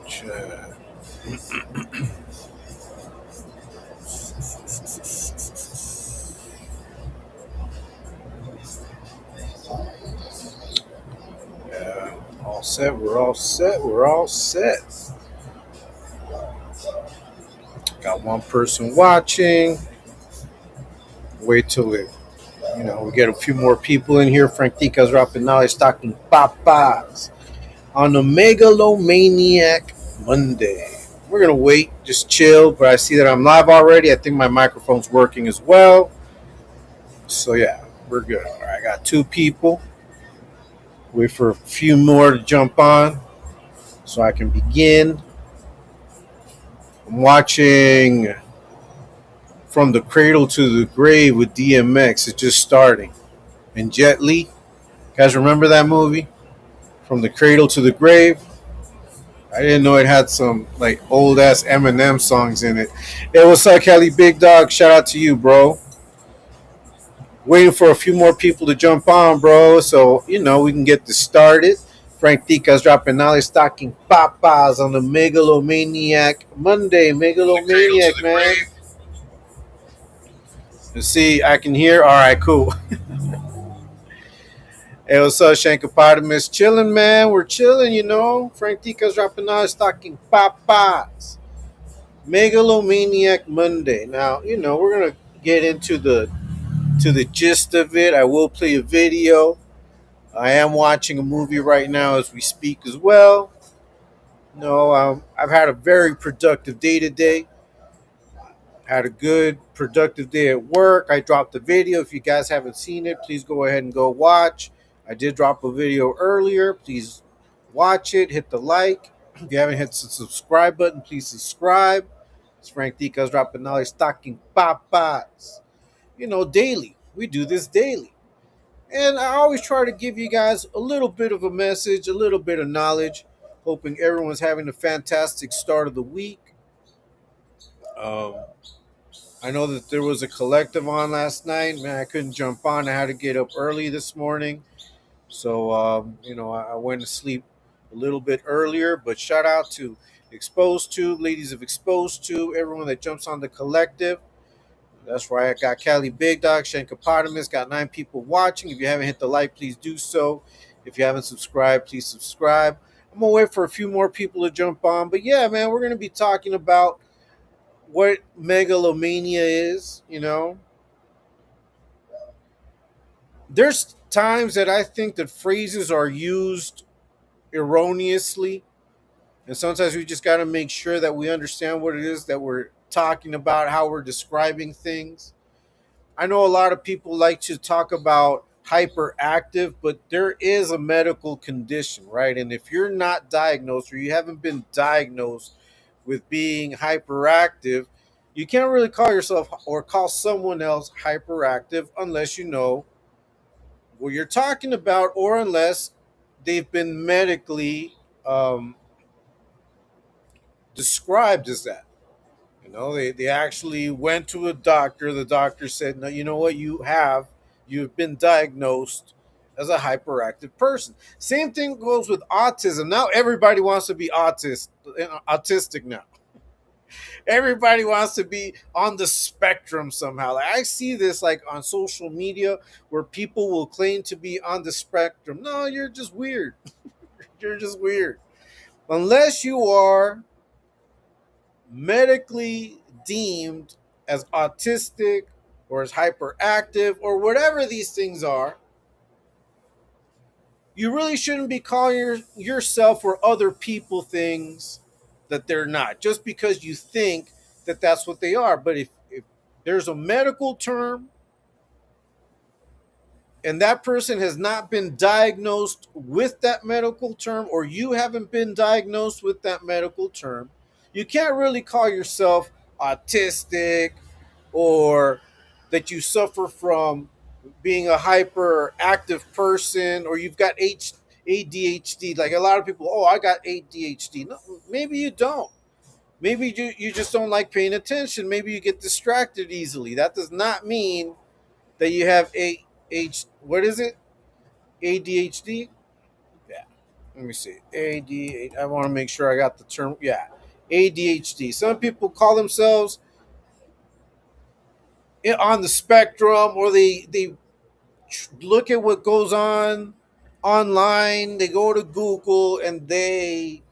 Chat. Yeah, all set. We're all set. We're all set. Got one person watching. Wait till we get a few more people in here. Frank Tica's dropping knowledge, talking papas on the Megalomaniac Monday. We're gonna wait, just chill. But I see that I'm live already. I think my microphone's working as well. So yeah, we're good. All right, I got two people. Wait for a few more to jump on so I can begin. I'm watching From the Cradle to the Grave with DMX. It's just starting. And Jet Li. Guys, remember that movie? From the Cradle to the Grave? I didn't know it had some like old ass Eminem songs in it. Hey, what's up, Kelly Big Dog? Shout out to you, bro. Waiting for a few more people to jump on, bro. So, we can get this started. Frank Tica's dropping knowledge, stocking papas on the Megalomaniac Monday. Megalomaniac, man. You see, I can hear. All right, cool. Hey, what's up, Shankopotamus? Chilling, man. We're chilling. Frank Tica's dropping knowledge, stocking papas. Megalomaniac Monday. Now, we're gonna get into the gist of it. I will play a video. I am watching a movie right now as we speak as well. No, I've had a very productive day today. Had a good, productive day at work. I dropped a video. If you guys haven't seen it, please go ahead and go watch. I did drop a video earlier. Please watch it. Hit the like. If you haven't hit the subscribe button, please subscribe. It's Frank Dica's dropping knowledge, talking papas. Daily. We do this daily. And I always try to give you guys a little bit of a message, a little bit of knowledge, hoping everyone's having a fantastic start of the week. Um, I know that there was a collective on last night. Man, I couldn't jump on. I had to get up early this morning. So, I went to sleep a little bit earlier. But shout out to Exposed Tube, ladies of Exposed Tube, everyone that jumps on the collective. That's right. I got Cali Big Dog, Shankopotamus, got 9 people watching. If you haven't hit the like, please do so. If you haven't subscribed, please subscribe. I'm gonna wait for a few more people to jump on. But yeah, man, we're gonna be talking about what megalomania is. There's times that I think that phrases are used erroneously, and sometimes we just gotta make sure that we understand what it is that we're talking about, how we're describing things. I know a lot of people like to talk about hyperactive, but there is a medical condition, right? And if you're not diagnosed or you haven't been diagnosed with being hyperactive, you can't really call yourself or call someone else hyperactive unless you know what you're talking about or unless they've been medically um, described as that. They actually went to a doctor. The doctor said, no, you know what, you've been diagnosed as a hyperactive person. Same thing goes with autism. Now everybody wants to be autistic now. Everybody wants to be on the spectrum somehow. Like I see this like on social media where people will claim to be on the spectrum. No, you're just weird. You're just weird. Unless you are medically deemed as autistic or as hyperactive or whatever these things are, you really shouldn't be calling yourself or other people things that they're not just because you think that that's what they are. But if there's a medical term and that person has not been diagnosed with that medical term or you haven't been diagnosed with that medical term, you can't really call yourself autistic or that you suffer from being a hyperactive person or you've got ADHD. Like a lot of people, oh, I got ADHD. No, maybe you don't. Maybe you just don't like paying attention. Maybe you get distracted easily. That does not mean that you have what is it? ADHD? Yeah. Let me see. AD. I want to make sure I got the term. Yeah, ADHD. Some people call themselves on the spectrum, or they look at what goes on online. They go to Google and they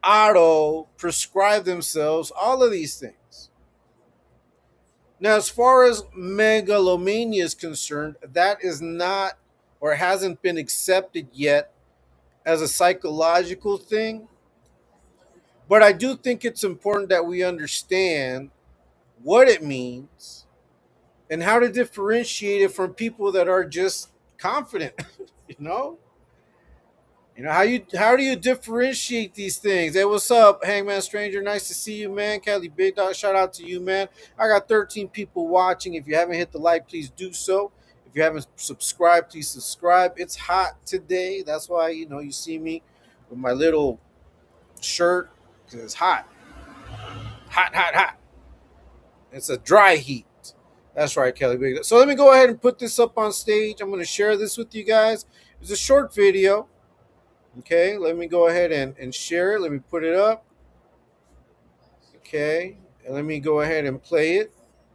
auto prescribe themselves all of these things. Now, as far as megalomania is concerned, that is not or hasn't been accepted yet as a psychological thing. But I do think it's important that we understand what it means and how to differentiate it from people that are just confident. you know, how do you differentiate these things? Hey, what's up, Hangman Stranger? Nice to see you, man. Kelly Big Dog, shout out to you, man. I got 13 people watching. If you haven't hit the like, please do so. If you haven't subscribed, please subscribe. It's hot today. That's why you see me with my little shirt because it's hot, hot, hot, hot. It's a dry heat. That's right, Kelly Big Dog. So let me go ahead and put this up on stage. I'm going to share this with you guys. It's a short video. Okay, let me go ahead and share it. Let me put it up. Okay, and let me go ahead and play it,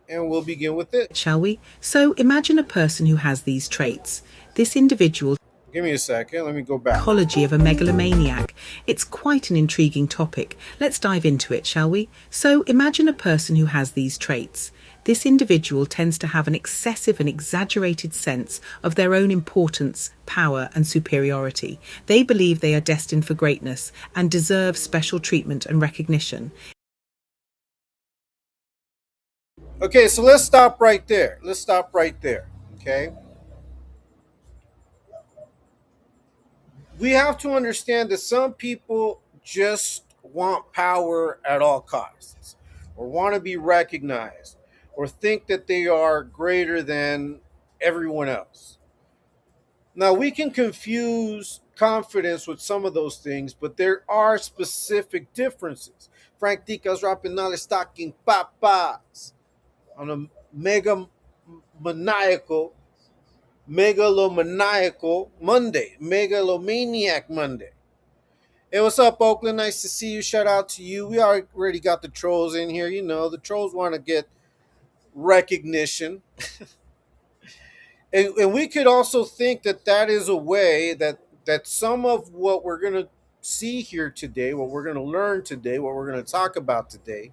and we'll begin with it. Shall we? So imagine a person who has these traits. This individual Give me a second. Let me go back. psychology of a megalomaniac. It's quite an intriguing topic. Let's dive into it, shall we? So imagine a person who has these traits. This individual tends to have an excessive and exaggerated sense of their own importance, power, and superiority. They believe they are destined for greatness and deserve special treatment and recognition. Okay, so let's stop right there. Let's stop right there. Okay. We have to understand that some people just want power at all costs, or want to be recognized, or think that they are greater than everyone else. Now, we can confuse confidence with some of those things, but there are specific differences. Frank Ticas Rapinales talking papas on a maniacal, megalomaniacal Monday, megalomaniac Monday. Hey, what's up, Oakland? Nice to see you. Shout out to you. We already got the trolls in here. The trolls want to get recognition. And we could also think that that is a way that some of what we're going to see here today, what we're going to learn today, what we're going to talk about today,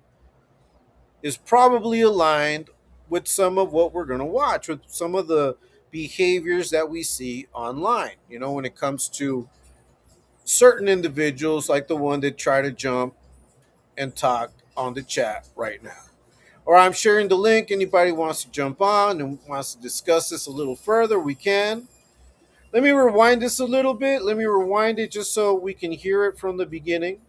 is probably aligned with some of what we're going to watch, with some of the behaviors that we see online. When it comes to certain individuals, like the one that try to jump and talk on the chat right now. Or I'm sharing the link. Anybody wants to jump on and wants to discuss this a little further, we can. Let me rewind this a little bit. Let me rewind it just so we can hear it from the beginning.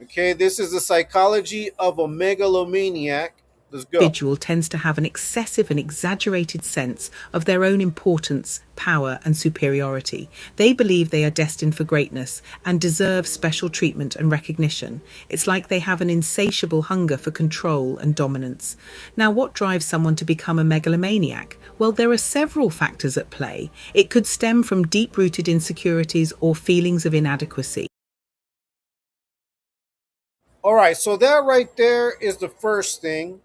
Okay, this is the psychology of a megalomaniac. Let's go. Individual tends to have an excessive and exaggerated sense of their own importance, power, and superiority. They believe they are destined for greatness and deserve special treatment and recognition. It's like they have an insatiable hunger for control and dominance. Now, what drives someone to become a megalomaniac? Well, there are several factors at play. It could stem from deep-rooted insecurities or feelings of inadequacy. All right, so that right there is the first thing.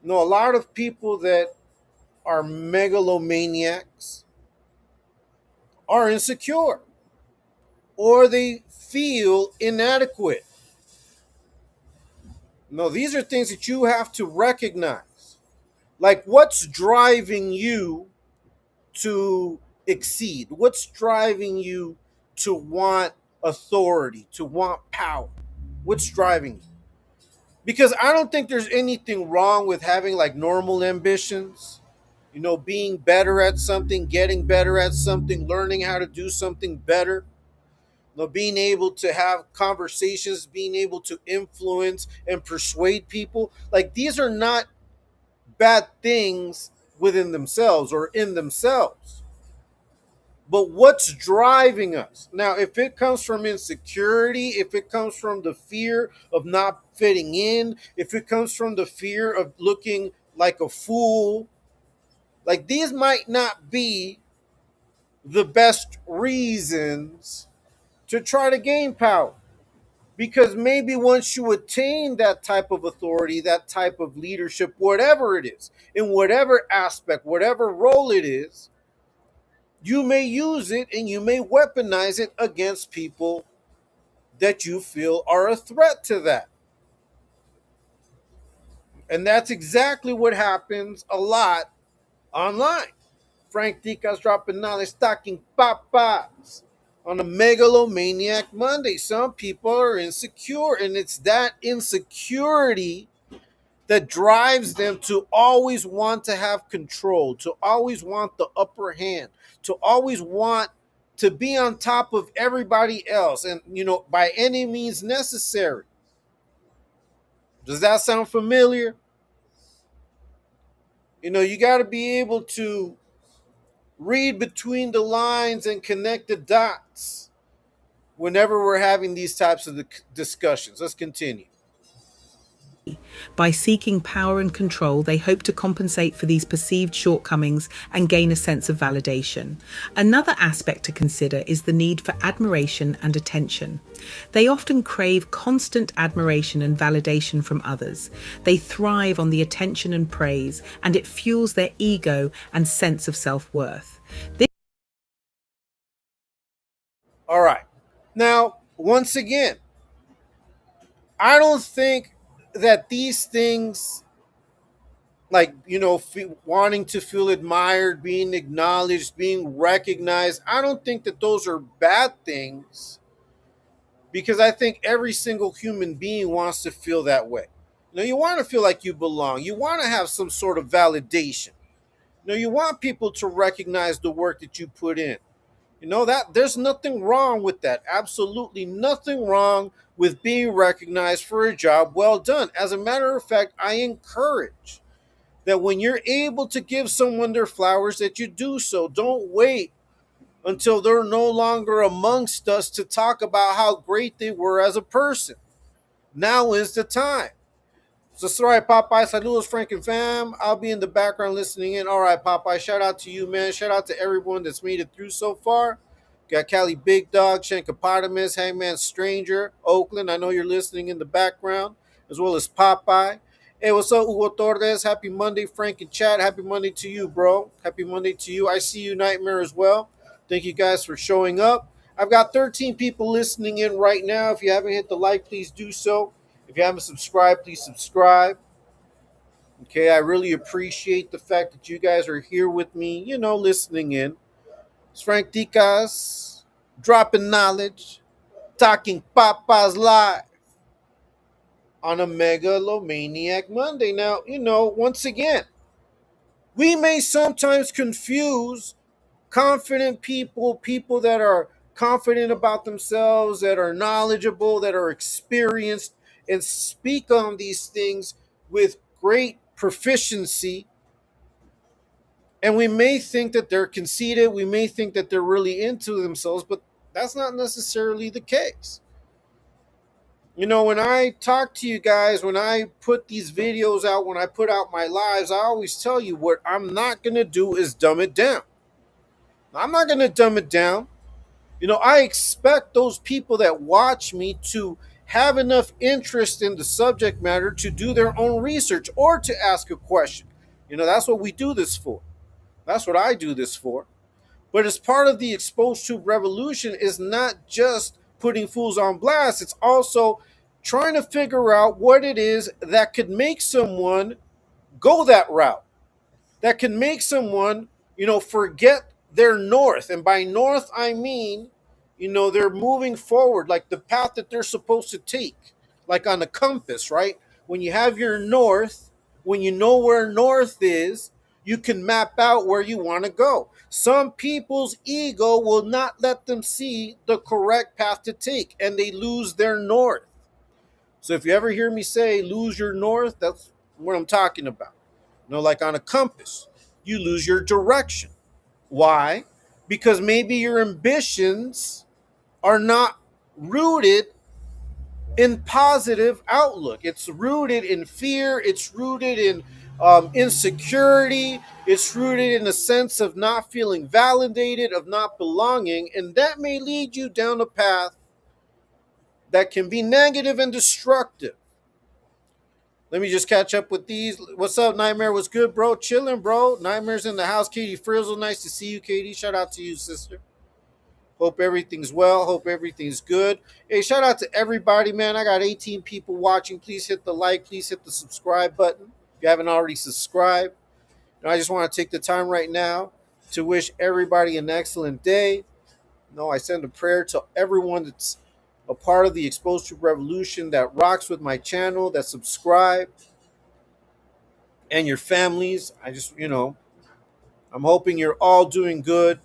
A lot of people that are megalomaniacs are insecure, or they feel inadequate. No, these are things that you have to recognize. Like, what's driving you to exceed? What's driving you to want authority, to want power? What's driving you? Because I don't think there's anything wrong with having like normal ambitions, being better at something, getting better at something, learning how to do something better, being able to have conversations, being able to influence and persuade people. Like, these are not bad things within themselves or in themselves. But what's driving us? Now, if it comes from insecurity, if it comes from the fear of not fitting in, if it comes from the fear of looking like a fool, like, these might not be the best reasons to try to gain power. Because maybe once you attain that type of authority, that type of leadership, whatever it is, in whatever aspect, whatever role it is, you may use it and you may weaponize it against people that you feel are a threat to that. And that's exactly what happens a lot online. Frank Dicas dropping knowledge, talking papas on a Megalomaniac Monday. Some people are insecure, and it's that insecurity that drives them to always want to have control, to always want the upper hand, to always want to be on top of everybody else, and by any means necessary. Does that sound familiar? You got to be able to read between the lines and connect the dots whenever we're having these types of discussions. Let's continue. By seeking power and control, they hope to compensate for these perceived shortcomings and gain a sense of validation. Another aspect to consider is the need for admiration and attention. They often crave constant admiration and validation from others. They thrive on the attention and praise, and it fuels their ego and sense of self-worth. This All right. Now, once again, I don't think that these things, like, wanting to feel admired, being acknowledged, being recognized, I don't think that those are bad things, because I think every single human being wants to feel that way. You want to feel like you belong. You want to have some sort of validation. You want people to recognize the work that you put in. That there's nothing wrong with that. Absolutely nothing wrong with being recognized for a job well done. As a matter of fact, I encourage that when you're able to give someone their flowers, that you do so. Don't wait until they're no longer amongst us to talk about how great they were as a person. Now is the time. So sorry, Popeye. Saludos, Frank and fam. I'll be in the background listening in. All right, Popeye. Shout out to you, man. Shout out to everyone that's made it through so far. Got Cali Big Dog, Shankopotamus, Hangman Stranger, Oakland. I know you're listening in the background, as well as Popeye. Hey, what's up, Hugo Torres? Happy Monday, Frank and Chad. Happy Monday to you, bro. Happy Monday to you. I see you, Nightmare, as well. Thank you guys for showing up. I've got 13 people listening in right now. If you haven't hit the like, please do so. If you haven't subscribed, please subscribe. Okay, I really appreciate the fact that you guys are here with me, listening in. It's Frank Dicas, dropping knowledge, talking papas live on a Megalomaniac Monday. Now, once again, we may sometimes confuse confident people, people that are confident about themselves, that are knowledgeable, that are experienced, and speak on these things with great proficiency. And we may think that they're conceited, we may think that they're really into themselves, but that's not necessarily the case. When I talk to you guys, when I put these videos out, when I put out my lives, I always tell you what I'm not going to do is dumb it down. I'm not going to dumb it down. I expect those people that watch me to have enough interest in the subject matter to do their own research or to ask a question. That's what we do this for. That's what I do this for. But as part of the exposed tube revolution is not just putting fools on blast, it's also trying to figure out what it is that could make someone go that route, that can make someone, forget their north. And by north, I mean, they're moving forward, like the path that they're supposed to take, like on a compass, right? When you have your north, when you know where north is, you can map out where you want to go. Some people's ego will not let them see the correct path to take, and they lose their north. So if you ever hear me say lose your north, that's what I'm talking about. Like on a compass, you lose your direction. Why? Because maybe your ambitions are not rooted in positive outlook. It's rooted in fear. It's rooted in Insecurity. It's rooted in a sense of not feeling validated, of not belonging, and that may lead you down a path that can be negative and destructive. Let me just catch up with these. What's up, Nightmare? What's good, bro? Chilling, bro. Nightmare's in the house. Katie Frizzle, nice to see you, Katie. Shout out to you, sister. Hope everything's well. Hope everything's good. Hey, shout out to everybody, man. I got 18 people watching. Please hit the like. Please hit the subscribe button if you haven't already subscribed. And I just want to take the time right now to wish everybody an excellent day. No, I send a prayer to everyone that's a part of the Exposed Truth Revolution, that rocks with my channel, that subscribe, and your families. I'm hoping you're all doing good.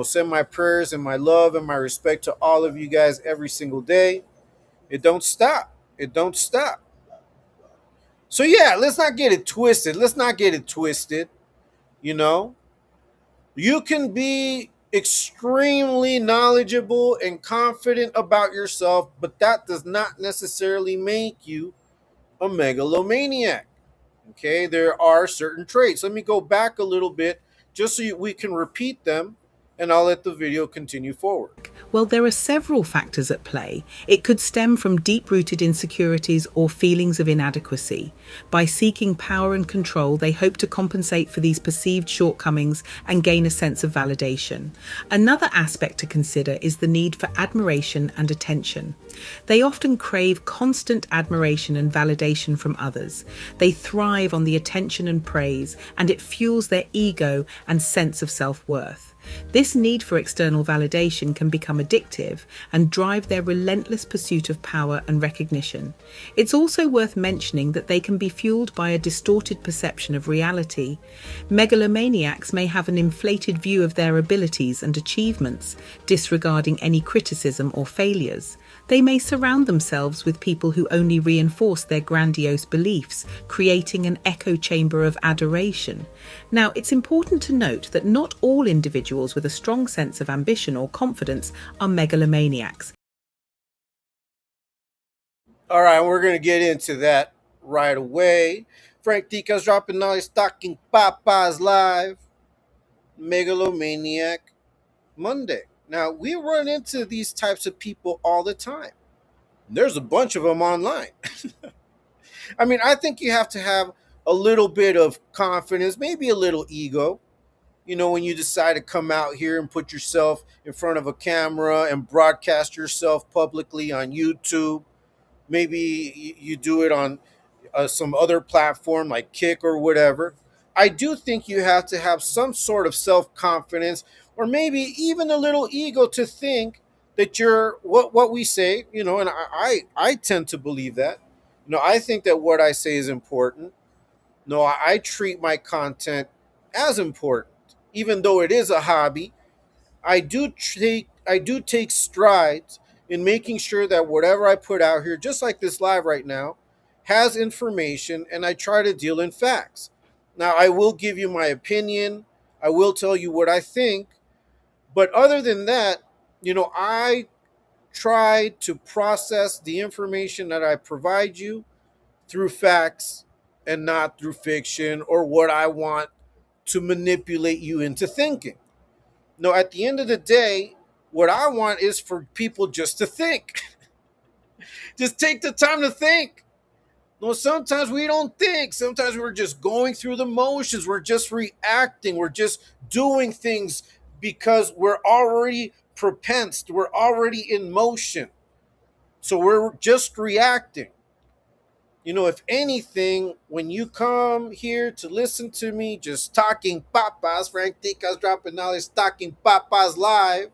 Send my prayers and my love and my respect to all of you guys every single day. It don't stop. It don't stop. So yeah, let's not get it twisted. Let's not get it twisted. You know, you can be extremely knowledgeable and confident about yourself, but that does not necessarily make you a megalomaniac. Okay, there are certain traits. Let me go back a little bit just so we can repeat them, and I'll let the video continue forward. Well, there are several factors at play. It could stem from deep-rooted insecurities or feelings of inadequacy. By seeking power and control, they hope to compensate for these perceived shortcomings and gain a sense of validation. Another aspect to consider is the need for admiration and attention. They often crave constant admiration and validation from others. They thrive on the attention and praise, and it fuels their ego and sense of self-worth. This need for external validation can become addictive and drive their relentless pursuit of power and recognition. It's also worth mentioning that they can be fueled by a distorted perception of reality. Megalomaniacs may have an inflated view of their abilities and achievements, disregarding any criticism or failures. They may surround themselves with people who only reinforce their grandiose beliefs, creating an echo chamber of adoration. Now, it's important to note that not all individuals with a strong sense of ambition or confidence are megalomaniacs. All right, we're going to get into that right away. Frank Dika's dropping knowledge, Talking Papa's live. Megalomaniac Monday. Now, we run into these types of people all the time. There's a bunch of them online. I mean, I think you have to have a little bit of confidence, maybe a little ego. When you decide to come out here and put yourself in front of a camera and broadcast yourself publicly on YouTube. Maybe you do it on some other platform like Kick or whatever. I do think you have to have some sort of self confidence, or maybe even a little ego, to think that you're what we say. And I tend to believe that. I think that what I say is important. No, I treat my content as important, even though it is a hobby. I do take strides in making sure that whatever I put out here, just like this live right now, has information, and I try to deal in facts. Now, I will give you my opinion. I will tell you what I think, but other than that, I try to process the information that I provide you through facts and not through fiction or what I want to manipulate you into thinking. No, at the end of the day, what I want is for people just to think. Just take the time to think. No, sometimes we don't think. Sometimes we're just going through the motions. We're just reacting. We're just doing things because we're already propensed. We're already in motion. So we're just reacting. If anything, when you come here to listen to me just talking papas, Frank Dika's dropping knowledge, talking papas live,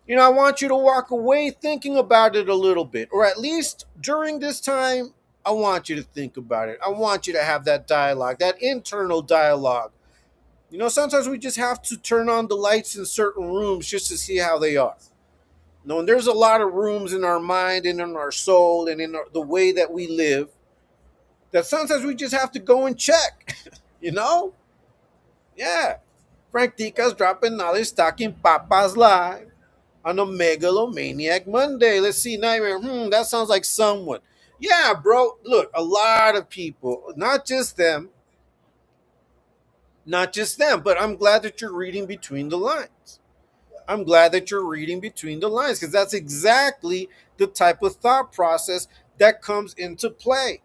I want you to walk away thinking about it a little bit, or at least during this time, I want you to think about it. I want you to have that dialogue, that internal dialogue. Sometimes we just have to turn on the lights in certain rooms just to see how they are. And there's a lot of rooms in our mind and in our soul and in the way that we live that sometimes we just have to go and check. you know? Yeah. Frank Dika's dropping knowledge, talking papas live on a Megalomaniac Monday. Let's see, Nightmare. That sounds like someone. Yeah, bro. Look, a lot of people, not just them, but I'm glad that you're reading between the lines. I'm glad that you're reading between the lines because that's exactly the type of thought process that comes into play.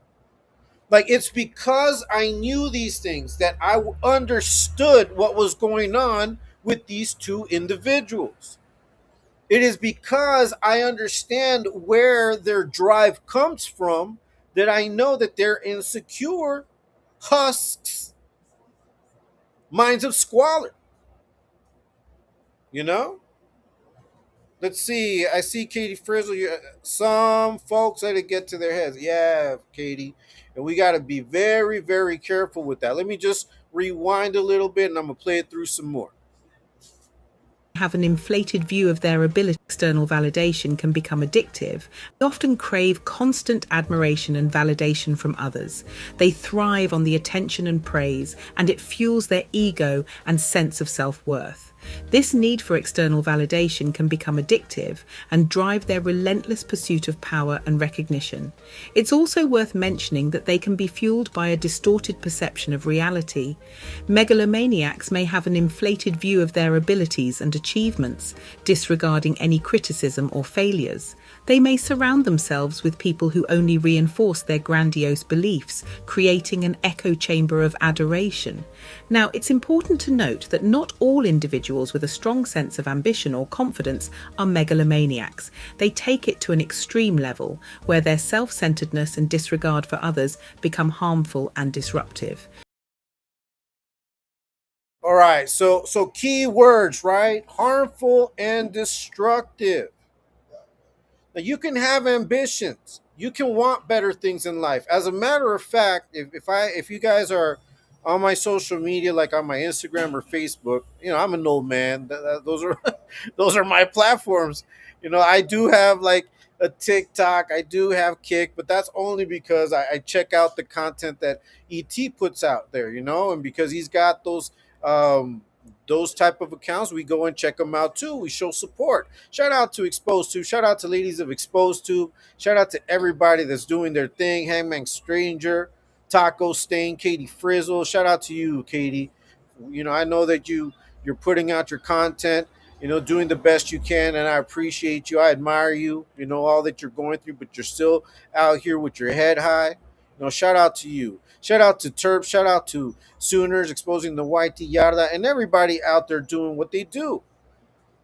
Like, it's because I knew these things that I understood what was going on with these two individuals. It is because I understand where their drive comes from that I know that they're insecure husks, minds of squalor, you know? Let's see. I see Katie Frizzle. Some folks let it get to their heads. Yeah, Katie. And we got to be very, very careful with that. Let me just rewind a little bit and I'm going to play it through some more. Have an inflated view of their ability. External validation can become addictive. They often crave constant admiration and validation from others. They thrive on the attention and praise, and it fuels their ego and sense of self-worth. This need for external validation can become addictive and drive their relentless pursuit of power and recognition. It's also worth mentioning that they can be fueled by a distorted perception of reality. Megalomaniacs may have an inflated view of their abilities and achievements, disregarding any criticism or failures. They may surround themselves with people who only reinforce their grandiose beliefs, creating an echo chamber of adoration. Now, it's important to note that not all individuals with a strong sense of ambition or confidence are megalomaniacs. They take it to an extreme level, where their self-centeredness and disregard for others become harmful and disruptive. All right. So key words, right? Harmful and destructive. Now, you can have ambitions. You can want better things in life. As a matter of fact, if you guys are on my social media, like on my Instagram or Facebook, I'm an old man. Those are those are my platforms. I do have like a TikTok. I do have Kick, but that's only because I check out the content that ET puts out there. And because he's got those type of accounts, we go and check them out too. We show support. Shout out to Exposed Tube. Shout out to ladies of Exposed Tube. Shout out to everybody that's doing their thing. Hangman Stranger, Taco Stain, Katie Frizzle. Shout out to you, Katie. I know that you're putting out your content, doing the best you can, and I appreciate you. I admire you, all that you're going through, but you're still out here with your head high. Shout out to you. Shout out to Terp. Shout out to Sooners exposing the white yarda and everybody out there doing what they do.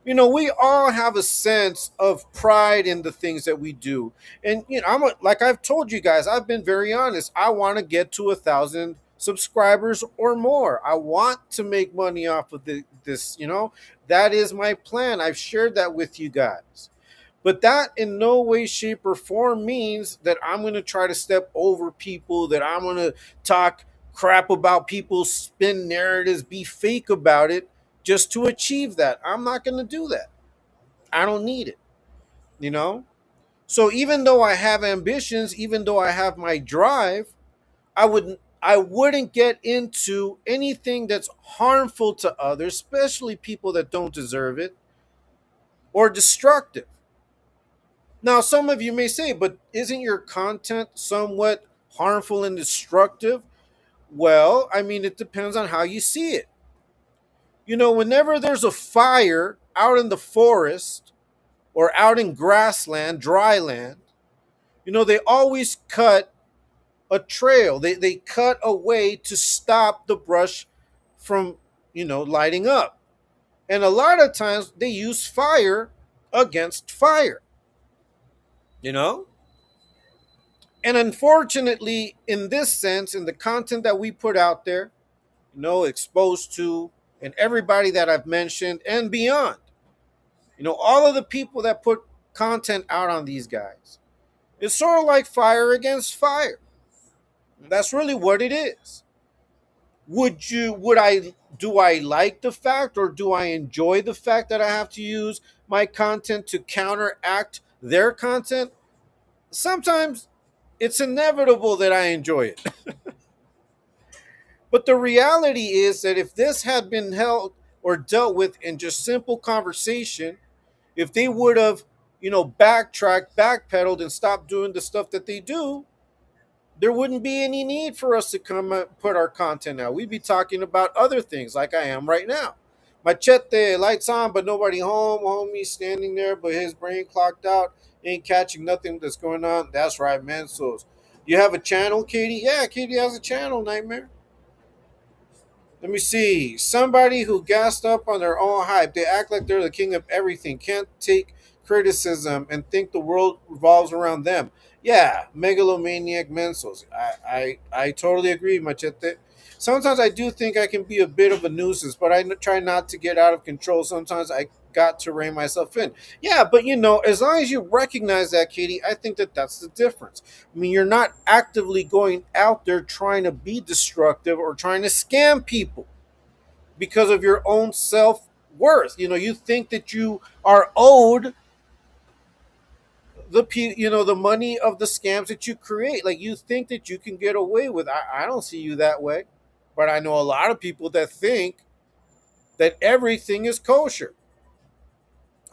We all have a sense of pride in the things that we do. And like I've told you guys, I've been very honest. I want to get to 1,000 subscribers or more. I want to make money off of this. That is my plan. I've shared that with you guys. But that in no way, shape, or form means that I'm going to try to step over people, that I'm going to talk crap about people, spin narratives, be fake about it just to achieve that. I'm not going to do that. I don't need it, you know? So even though I have ambitions, even though I have my drive, I wouldn't get into anything that's harmful to others, especially people that don't deserve it, or destructive. Now, some of you may say, but isn't your content somewhat harmful and destructive? Well, I mean, it depends on how you see it. Whenever there's a fire out in the forest or out in grassland, dry land, they always cut a trail. They cut a way to stop the brush from, lighting up. And a lot of times they use fire against fire, you know? And unfortunately, in this sense, in the content that we put out there, Exposed to, and everybody that I've mentioned and beyond, all of the people that put content out on these guys, it's sort of like fire against fire. That's really what it is. Do I like the fact, or do I enjoy the fact that I have to use my content to counteract their content? Sometimes it's inevitable that I enjoy it. But the reality is that if this had been held or dealt with in just simple conversation, if they would have backpedaled, and stopped doing the stuff that they do, there wouldn't be any need for us to come put our content out. We'd be talking about other things like I am right now. Machete, lights on, but nobody home. Homie standing there, but his brain clocked out, ain't catching nothing that's going on. That's right, man. So, you have a channel, Katie? Yeah, Katie has a channel, Nightmare. Let me see. Somebody who gassed up on their own hype. They act like they're the king of everything. Can't take criticism and think the world revolves around them. Yeah, megalomaniac mensos. I totally agree, Machete. Sometimes I do think I can be a bit of a nuisance, but try not to get out of control. Sometimes I got to rein myself in. Yeah, but as long as you recognize that, Katie, I think that that's the difference. I mean, you're not actively going out there trying to be destructive or trying to scam people because of your own self worth. You think that you are owed the money of the scams that you create. Like, you think that you can get away with. I don't see you that way, but I know a lot of people that think that everything is kosher.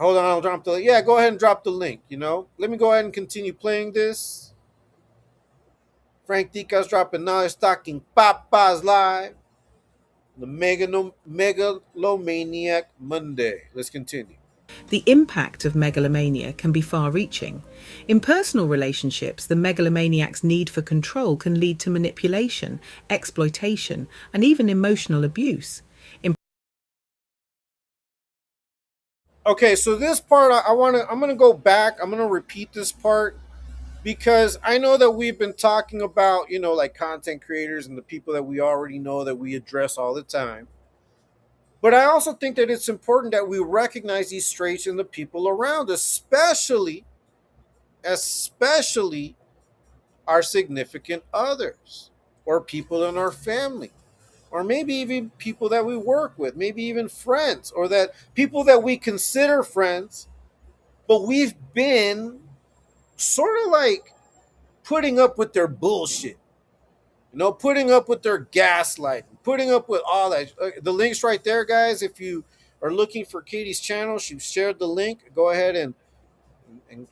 Hold on, I'll drop the. Yeah, go ahead and drop the link. Let me go ahead and continue playing this. Frank Dica's dropping knowledge stocking Papa's live. The Megalomaniac Monday. Let's continue. The impact of megalomania can be far reaching. In personal relationships, the megalomaniac's need for control can lead to manipulation, exploitation, and even emotional abuse. In Okay, so this part I'm gonna go back. I'm gonna repeat this part because I know that we've been talking about, like content creators and the people that we already know that we address all the time. But I also think that it's important that we recognize these traits in the people around, especially our significant others or people in our family, or maybe even people that we work with, maybe even friends, or that people that we consider friends, but we've been sort of like putting up with their bullshit, putting up with their gaslighting, putting up with all that. The link's right there, guys. If you are looking for Katie's channel, she shared the link. Go ahead and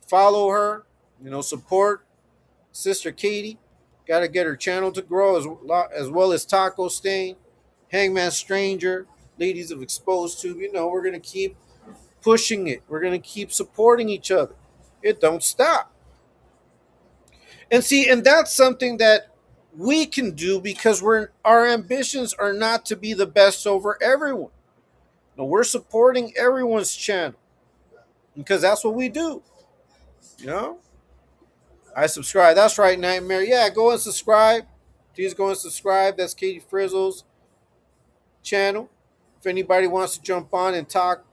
follow her. Support Sister Katie. Got to get her channel to grow as well as Taco Stain, Hangman Stranger, Ladies of Exposed Tube. We're gonna keep pushing it. We're gonna keep supporting each other. It don't stop. And see, and that's something that we can do because our ambitions are not to be the best over everyone. No, we're supporting everyone's channel because that's what we do. You know, I subscribe. That's right, Nightmare. Yeah, go and subscribe. Please go and subscribe. That's Katie Frizzle's channel. If anybody wants to jump on and talk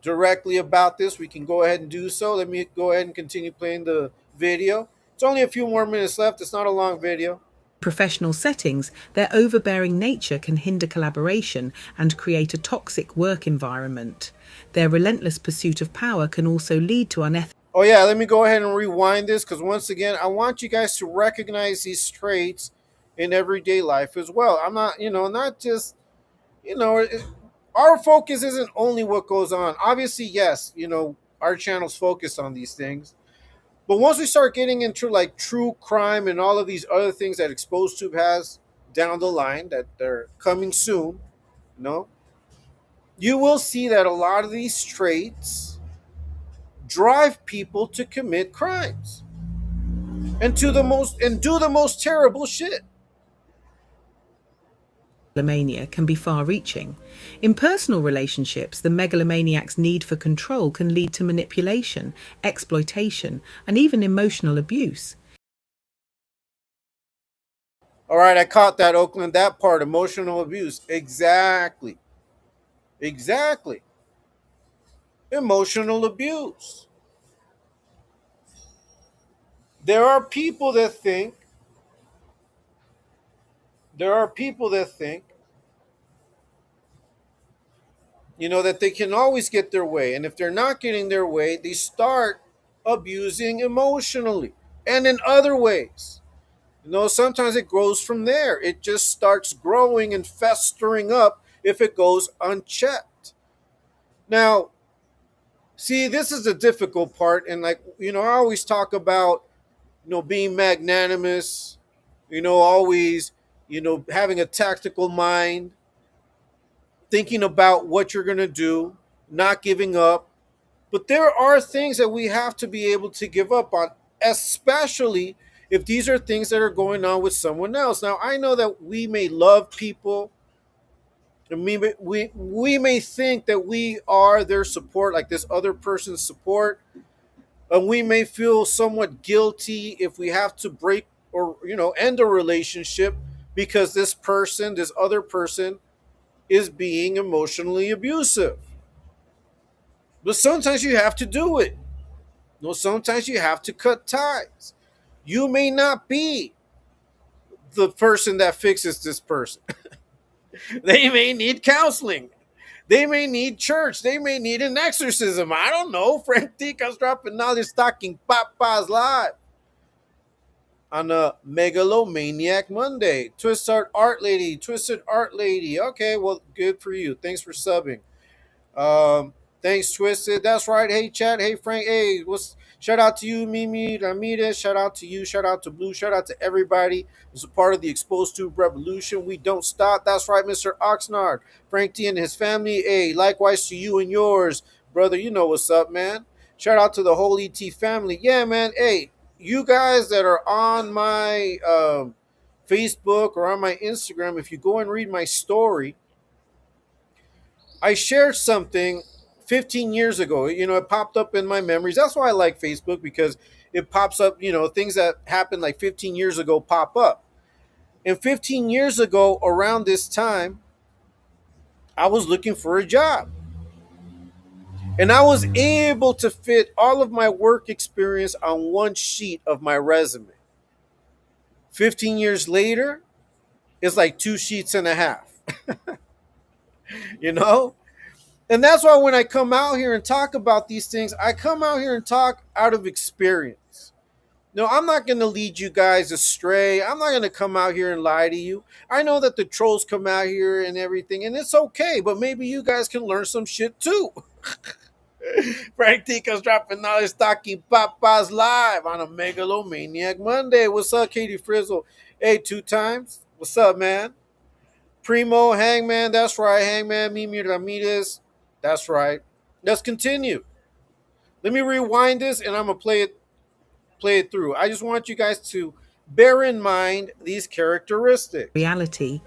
directly about this, we can go ahead and do so. Let me go ahead and continue playing the video. It's only a few more minutes left. It's not a long video. professional settings, their overbearing nature can hinder collaboration and create a toxic work environment. Their relentless pursuit of power can also lead to unethical. Oh, yeah, let me go ahead and rewind this because once again, I want you guys to recognize these traits in everyday life as well. I'm not, not just, you know, it, our focus isn't only what goes on. Obviously, yes, our channel's focused on these things. But once we start getting into like true crime and all of these other things that ExposedTube has down the line that they're coming soon, you know, you will see that a lot of these traits drive people to commit crimes and do the most terrible shit. Megalomania can be far reaching. In personal relationships, the megalomaniac's need for control can lead to manipulation, exploitation, and even emotional abuse. All right, I caught that, Oakland. That part, emotional abuse. Exactly. Exactly. Emotional abuse. There are people that think, there are people that think, that they can always get their way. And if they're not getting their way, they start abusing emotionally and in other ways. Sometimes it grows from there. It just starts growing and festering up if it goes unchecked. Now, See, this is the difficult part. And, like, I always talk about, being magnanimous, always, having a tactical mind, thinking about what you're going to do, not giving up. But there are things that we have to be able to give up on, especially if these are things that are going on with someone else. Now, I know that we may love people, and we may think that we are their support, like this other person's support, and we may feel somewhat guilty if we have to break or end a relationship because this other person is being emotionally abusive. But sometimes you have to do it. No, sometimes you have to cut ties. You may not be the person that fixes this person. They may need counseling. They may need church. They may need an exorcism. I don't know. Ftdk's dropping knowledge, talking papas live on a Megalomaniac Monday. Twisted Art Lady. Okay, well, good for you. Thanks for subbing. Thanks, Twisted. That's right. Hey, Chad. Hey, Frank. Hey, what's shout out to you, Mimi Ramirez. Shout out to you. Shout out to Blue. Shout out to everybody who's a part of the Exposed Tube Revolution. We don't stop. That's right, Mr. Oxnard. Frank T and his family. Hey, likewise to you and yours, brother. You know what's up, man. Shout out to the whole ET family. Yeah, man. Hey, you guys that are on my Facebook or on my Instagram, if you go and read my story, I shared something 15 years ago. It popped up in my memories. That's why I like Facebook, because it pops up, things that happened like 15 years ago pop up. And 15 years ago, around this time, I was looking for a job. And I was able to fit all of my work experience on one sheet of my resume. 15 years later, it's like two sheets and a half, you know? And that's why when I come out here and talk about these things, I come out here and talk out of experience. No, I'm not going to lead you guys astray. I'm not going to come out here and lie to you. I know that the trolls come out here and everything, and it's okay, but maybe you guys can learn some shit too. Frank Tico's dropping knowledge, talking papas live on a Megalomaniac Monday. What's up, Katie Frizzle? Hey, two times. What's up, man? Primo, Hangman, that's right. Hangman, Mimi Ramirez, that's right. Let's continue. Let me rewind this, and I'm gonna play it through. I just want you guys to bear in mind these characteristics. Reality,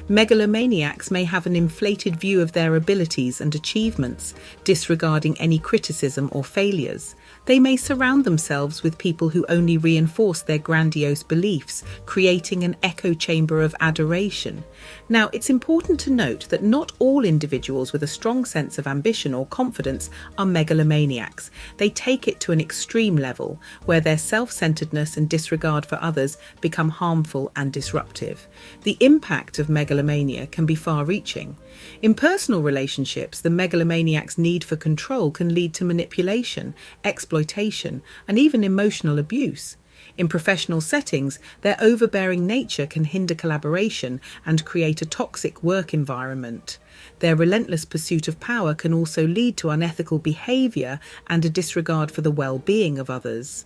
megalomaniacs may have an inflated view of their abilities and achievements, disregarding any criticism or failures. They may surround themselves with people who only reinforce their grandiose beliefs, creating an echo chamber of adoration. Now, it's important to note that not all individuals with a strong sense of ambition or confidence are megalomaniacs. They take it to an extreme level, where their self-centeredness and disregard for others become harmful and disruptive. The impact of megalomania can be far-reaching. In personal relationships, the megalomaniac's need for control can lead to manipulation, exploitation, and even emotional abuse. In professional settings, their overbearing nature can hinder collaboration and create a toxic work environment. Their relentless pursuit of power can also lead to unethical behaviour and a disregard for the well-being of others.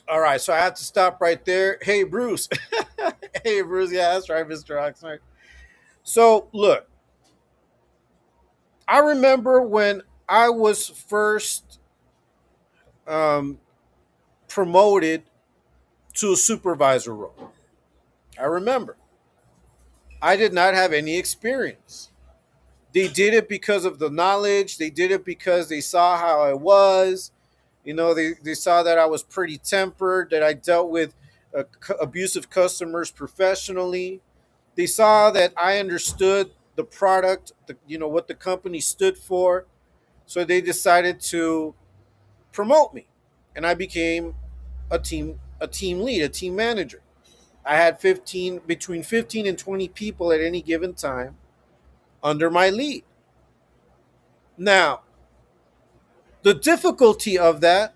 All right, so I have to stop right there. Hey, Bruce. Hey, Bruce. Yeah, that's right, Mr. Oxnard. So, look, I remember when I was first um, promoted to a supervisor role. I remember. I did not have any experience. They did it because of the knowledge. They did it because they saw how I was. They saw that I was pretty tempered, that I dealt with abusive customers professionally. They saw that I understood the product, what the company stood for. So they decided to promote me, and I became a team lead, a team manager. I had 15 and 20 people at any given time under my lead. Now, the difficulty of that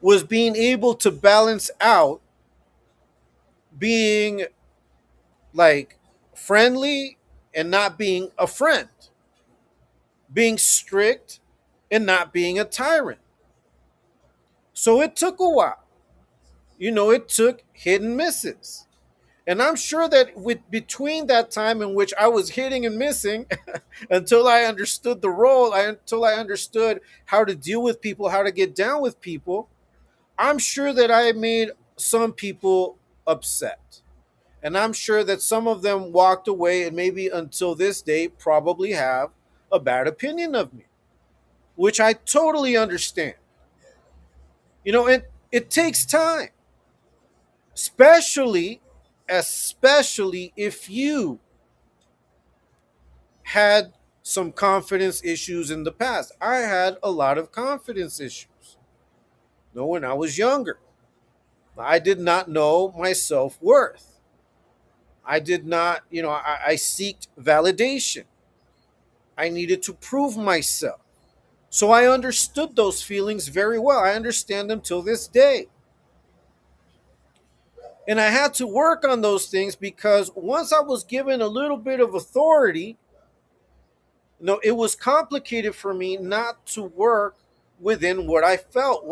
was being able to balance out being like friendly and not being a friend. being strict, and not being a tyrant. So it took a while. It took hit and misses. And I'm sure that with between that time in which I was hitting and missing until I understood the role, until I understood how to deal with people, how to get down with people, I'm sure that I made some people upset. And I'm sure that some of them walked away and maybe until this day probably have a bad opinion of me, which I totally understand. It takes time, especially if you had some confidence issues in the past. I had a lot of confidence issues. When I was younger, I did not know my self worth. I did not, I seeked validation. I needed to prove myself. So I understood those feelings very well. I understand them till this day. And I had to work on those things because once I was given a little bit of authority, it was complicated for me not to work within what I felt,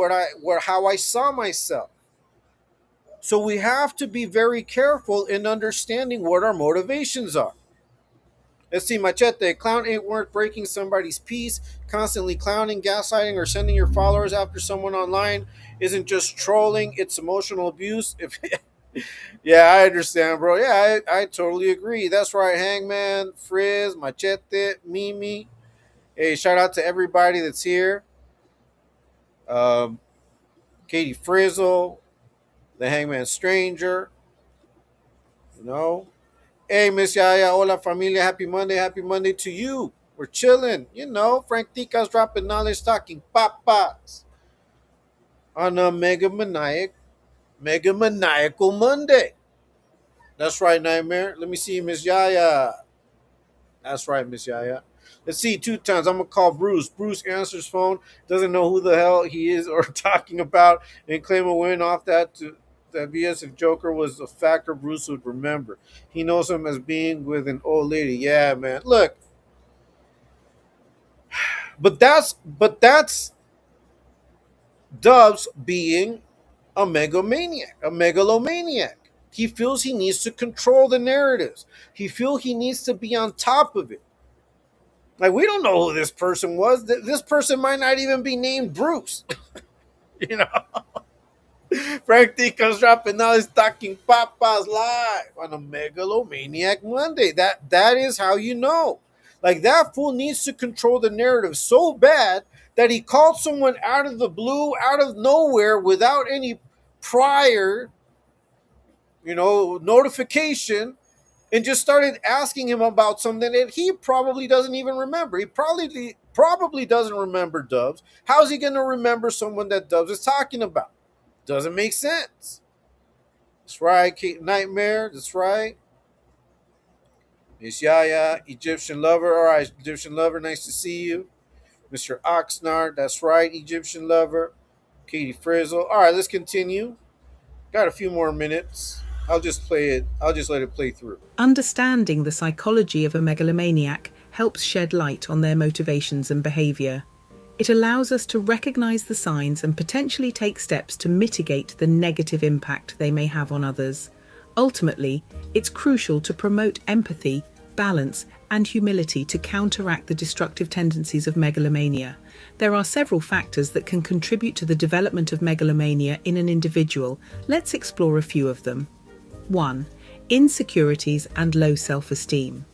how I saw myself. So we have to be very careful in understanding what our motivations are. Let's see, Machete. Clown ain't worth breaking somebody's peace. Constantly clowning, gaslighting, or sending your followers after someone online isn't just trolling, it's emotional abuse. If Yeah, I understand, bro. Yeah, I totally agree. That's right, Hangman, Frizz, Machete, Mimi. Hey, shout out to everybody that's here. Um, Katie Frizzle, the Hangman Stranger, you know. Hey, Miss Yaya, hola familia, happy Monday to you. We're chilling, Frank Tica's dropping knowledge, talking papas on a Mega Maniacal Monday. That's right, Nightmare. Let me see, Miss Yaya. That's right, Miss Yaya. Let's see, 2 times. I'm gonna call Bruce. Bruce answers phone, doesn't know who the hell he is or talking about, and claim a win off that BS. If Joker was a factor, Bruce would remember. He knows him as being with an old lady. Yeah, man. Look, but that's Dubs being a megalomaniac. He feels he needs to control the narratives. He feels he needs to be on top of it. Like, we don't know who this person was. This person might not even be named Bruce. you know, Frank D comes dropping now. He's talking papas live on a Megalomaniac Monday. That is how you know. Like, that fool needs to control the narrative so bad that he called someone out of the blue, out of nowhere, without any prior, notification, and just started asking him about something that he probably doesn't even remember. He probably doesn't remember Dubs. How's he going to remember someone that Dubs is talking about? Doesn't make sense. That's right, Kate Nightmare. That's right. Miss Yaya, Egyptian Lover. All right, Egyptian Lover, nice to see you. Mr. Oxnard, that's right, Egyptian Lover. Katie Frizzle. All right, let's continue. Got a few more minutes. I'll just play it. I'll just let it play through. Understanding the psychology of a megalomaniac helps shed light on their motivations and behaviour. It allows us to recognise the signs and potentially take steps to mitigate the negative impact they may have on others. Ultimately, it's crucial to promote empathy, balance, and humility to counteract the destructive tendencies of megalomania. There are several factors that can contribute to the development of megalomania in an individual. Let's explore a few of them. 1. Insecurities and low self-esteem.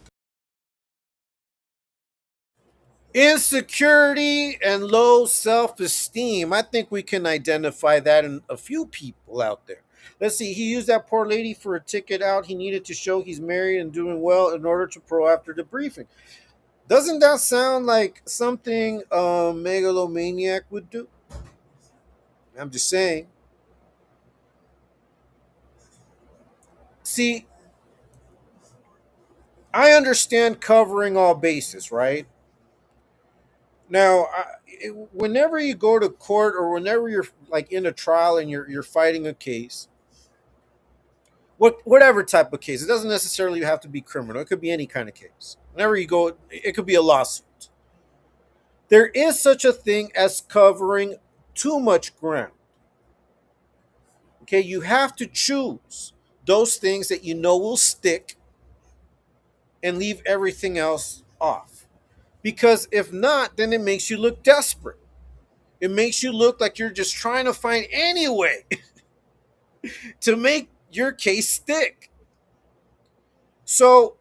Insecurity and low self esteem. I think we can identify that in a few people out there. Let's see, he used that poor lady for a ticket out. He needed to show he's married and doing well in order to pro after the briefing. Doesn't that sound like something a megalomaniac would do? I'm just saying. See, I understand covering all bases, right? Now, whenever you go to court or whenever you're like in a trial and you're fighting a case, whatever type of case, it doesn't necessarily have to be criminal. It could be any kind of case. Whenever you go, it could be a lawsuit. There is such a thing as covering too much ground. Okay, you have to choose those things that you know will stick and leave everything else off. Because if not, then it makes you look desperate. It makes you look like you're just trying to find any way to make your case stick. So,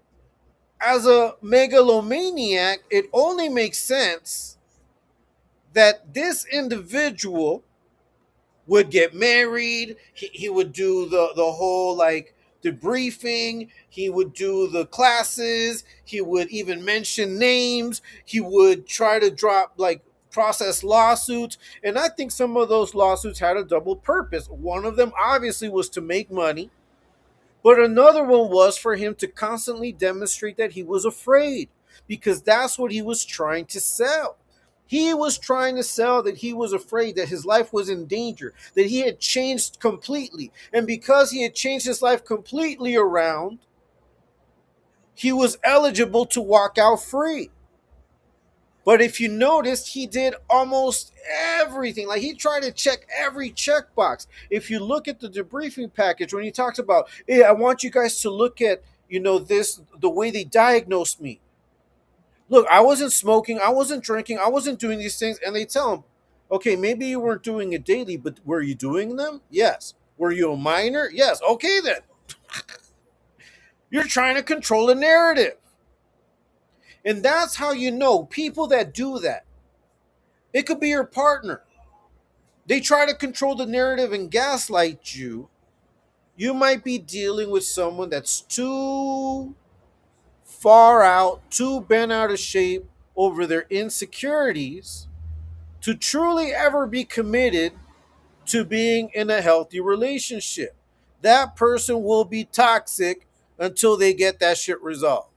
as a megalomaniac, it only makes sense that this individual would get married. He would do the whole like debriefing. He would do the classes. He would even mention names. He would try to drop like process lawsuits. And I think some of those lawsuits had a double purpose. One of them obviously was to make money, but another one was for him to constantly demonstrate that he was afraid, because that's what he was trying to sell. He was trying to sell that he was afraid, that his life was in danger, that he had changed completely. And because he had changed his life completely around, he was eligible to walk out free. But if you noticed, he did almost everything. Like he tried to check every checkbox. If you look at the debriefing package, when he talks about, hey, I want you guys to look at, this, the way they diagnosed me. Look, I wasn't smoking, I wasn't drinking, I wasn't doing these things. And they tell him, okay, maybe you weren't doing it daily, but were you doing them? Yes. Were you a minor? Yes. Okay, then. You're trying to control the narrative. And that's how you know people that do that. It could be your partner. They try to control the narrative and gaslight you. You might be dealing with someone that's too far out, too bent out of shape over their insecurities to truly ever be committed to being in a healthy relationship. That person will be toxic until they get that shit resolved.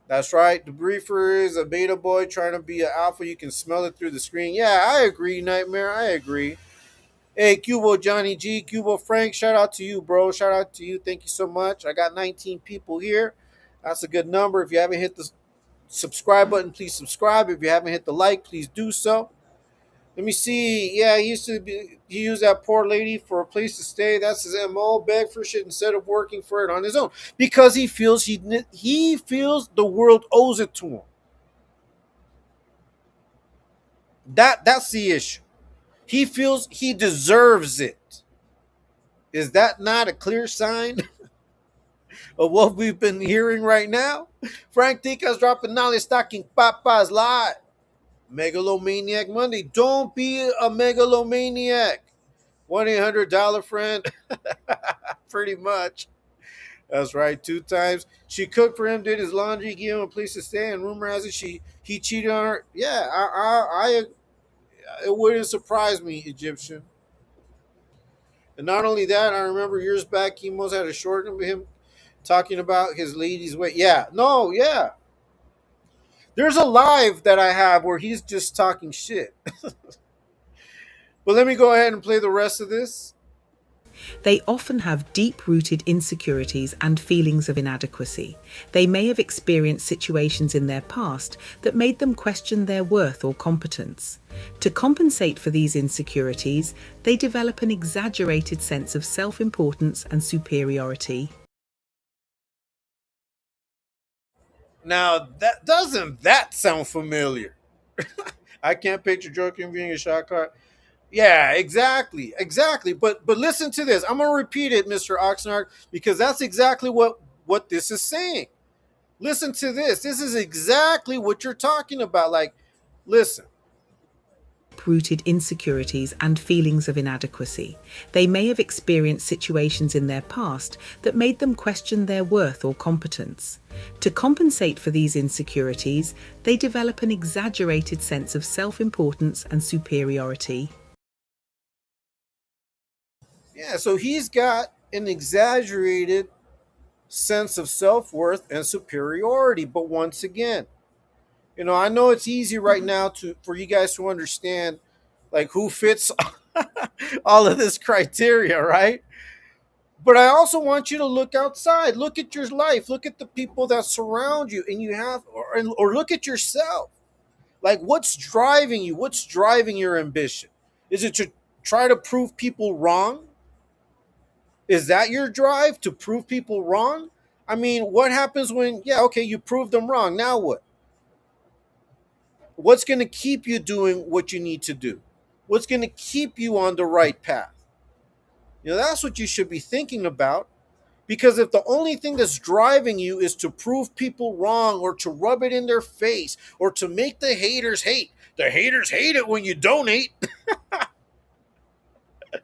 That's right. The briefer is a beta boy trying to be an alpha. You can smell it through the screen. Yeah, I agree, Nightmare. I agree. Hey, Cubo Johnny G, Cubo Frank, shout out to you, bro. Shout out to you. Thank you so much. I got 19 people here. That's a good number. If you haven't hit the subscribe button, please subscribe. If you haven't hit the like, please do so. Let me see. Yeah, he used that poor lady for a place to stay. That's his MO. Beg for shit instead of working for it on his own, because he feels the world owes it to him. That's the issue. He feels he deserves it. Is that not a clear sign of what we've been hearing right now? Frank Tica's dropping knowledge, stocking papas live. Megalomaniac Monday. Don't be a megalomaniac. 1-800 friend. Pretty much. That's right. 2 times. She cooked for him, did his laundry, gave him a place to stay, and rumor has it he cheated on her. Yeah, it wouldn't surprise me, Egyptian. And not only that, I remember years back, Chemos had a short of him talking about his lady's weight. Yeah, no, yeah. There's a live that I have where he's just talking shit. But let me go ahead and play the rest of this. They often have deep rooted insecurities and feelings of inadequacy. They may have experienced situations in their past that made them question their worth or competence. To compensate for these insecurities, they develop an exaggerated sense of self importance and superiority. Now, that sound familiar? I can't picture Joaquin being a shot card. Yeah, exactly. But listen to this. I'm gonna repeat it, Mr. Oxnard, because that's exactly what this is saying. Listen to this. This is exactly what you're talking about. Like, listen. Rooted insecurities and feelings of inadequacy. They may have experienced situations in their past that made them question their worth or competence. To compensate for these insecurities, they develop an exaggerated sense of self importance and superiority. Yeah, so he's got an exaggerated sense of self worth and superiority. But once again, I know it's easy right now for you guys to understand like who fits all of this criteria, right? But I also want you to look outside, look at your life, look at the people that surround you, and or look at yourself. Like, what's driving you? What's driving your ambition? Is it to try to prove people wrong? Is that your drive, to prove people wrong? I mean, what happens when, yeah, okay, you proved them wrong. Now what? What's going to keep you doing what you need to do? What's going to keep you on the right path? That's what you should be thinking about. Because if the only thing that's driving you is to prove people wrong, or to rub it in their face, or to make the haters hate it when you donate.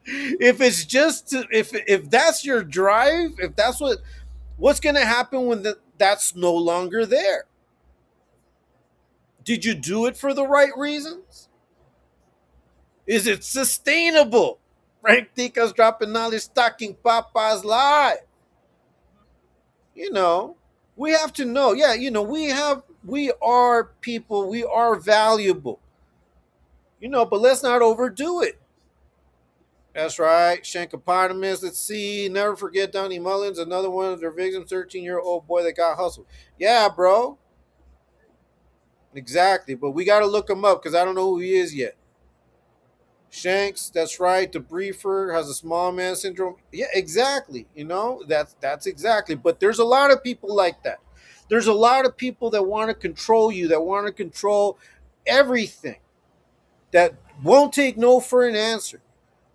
If it's just if that's your drive, if that's what's going to happen when that's no longer there? Did you do it for the right reasons? Is it sustainable? Frank Tica's dropping knowledge, Talking Papa's live. You know, we have to know. Yeah, we are people. We are valuable. But let's not overdo it. That's right. Shankopotamus. Let's see. Never forget Donnie Mullins, another one of their victims, 13-year-old boy that got hustled. Yeah, bro. Exactly. But we got to look him up because I don't know who he is yet. Shanks, that's right. The briefer has a small man syndrome. Yeah, exactly. That's exactly. But there's a lot of people like that. There's a lot of people that want to control you, that want to control everything, that won't take no for an answer,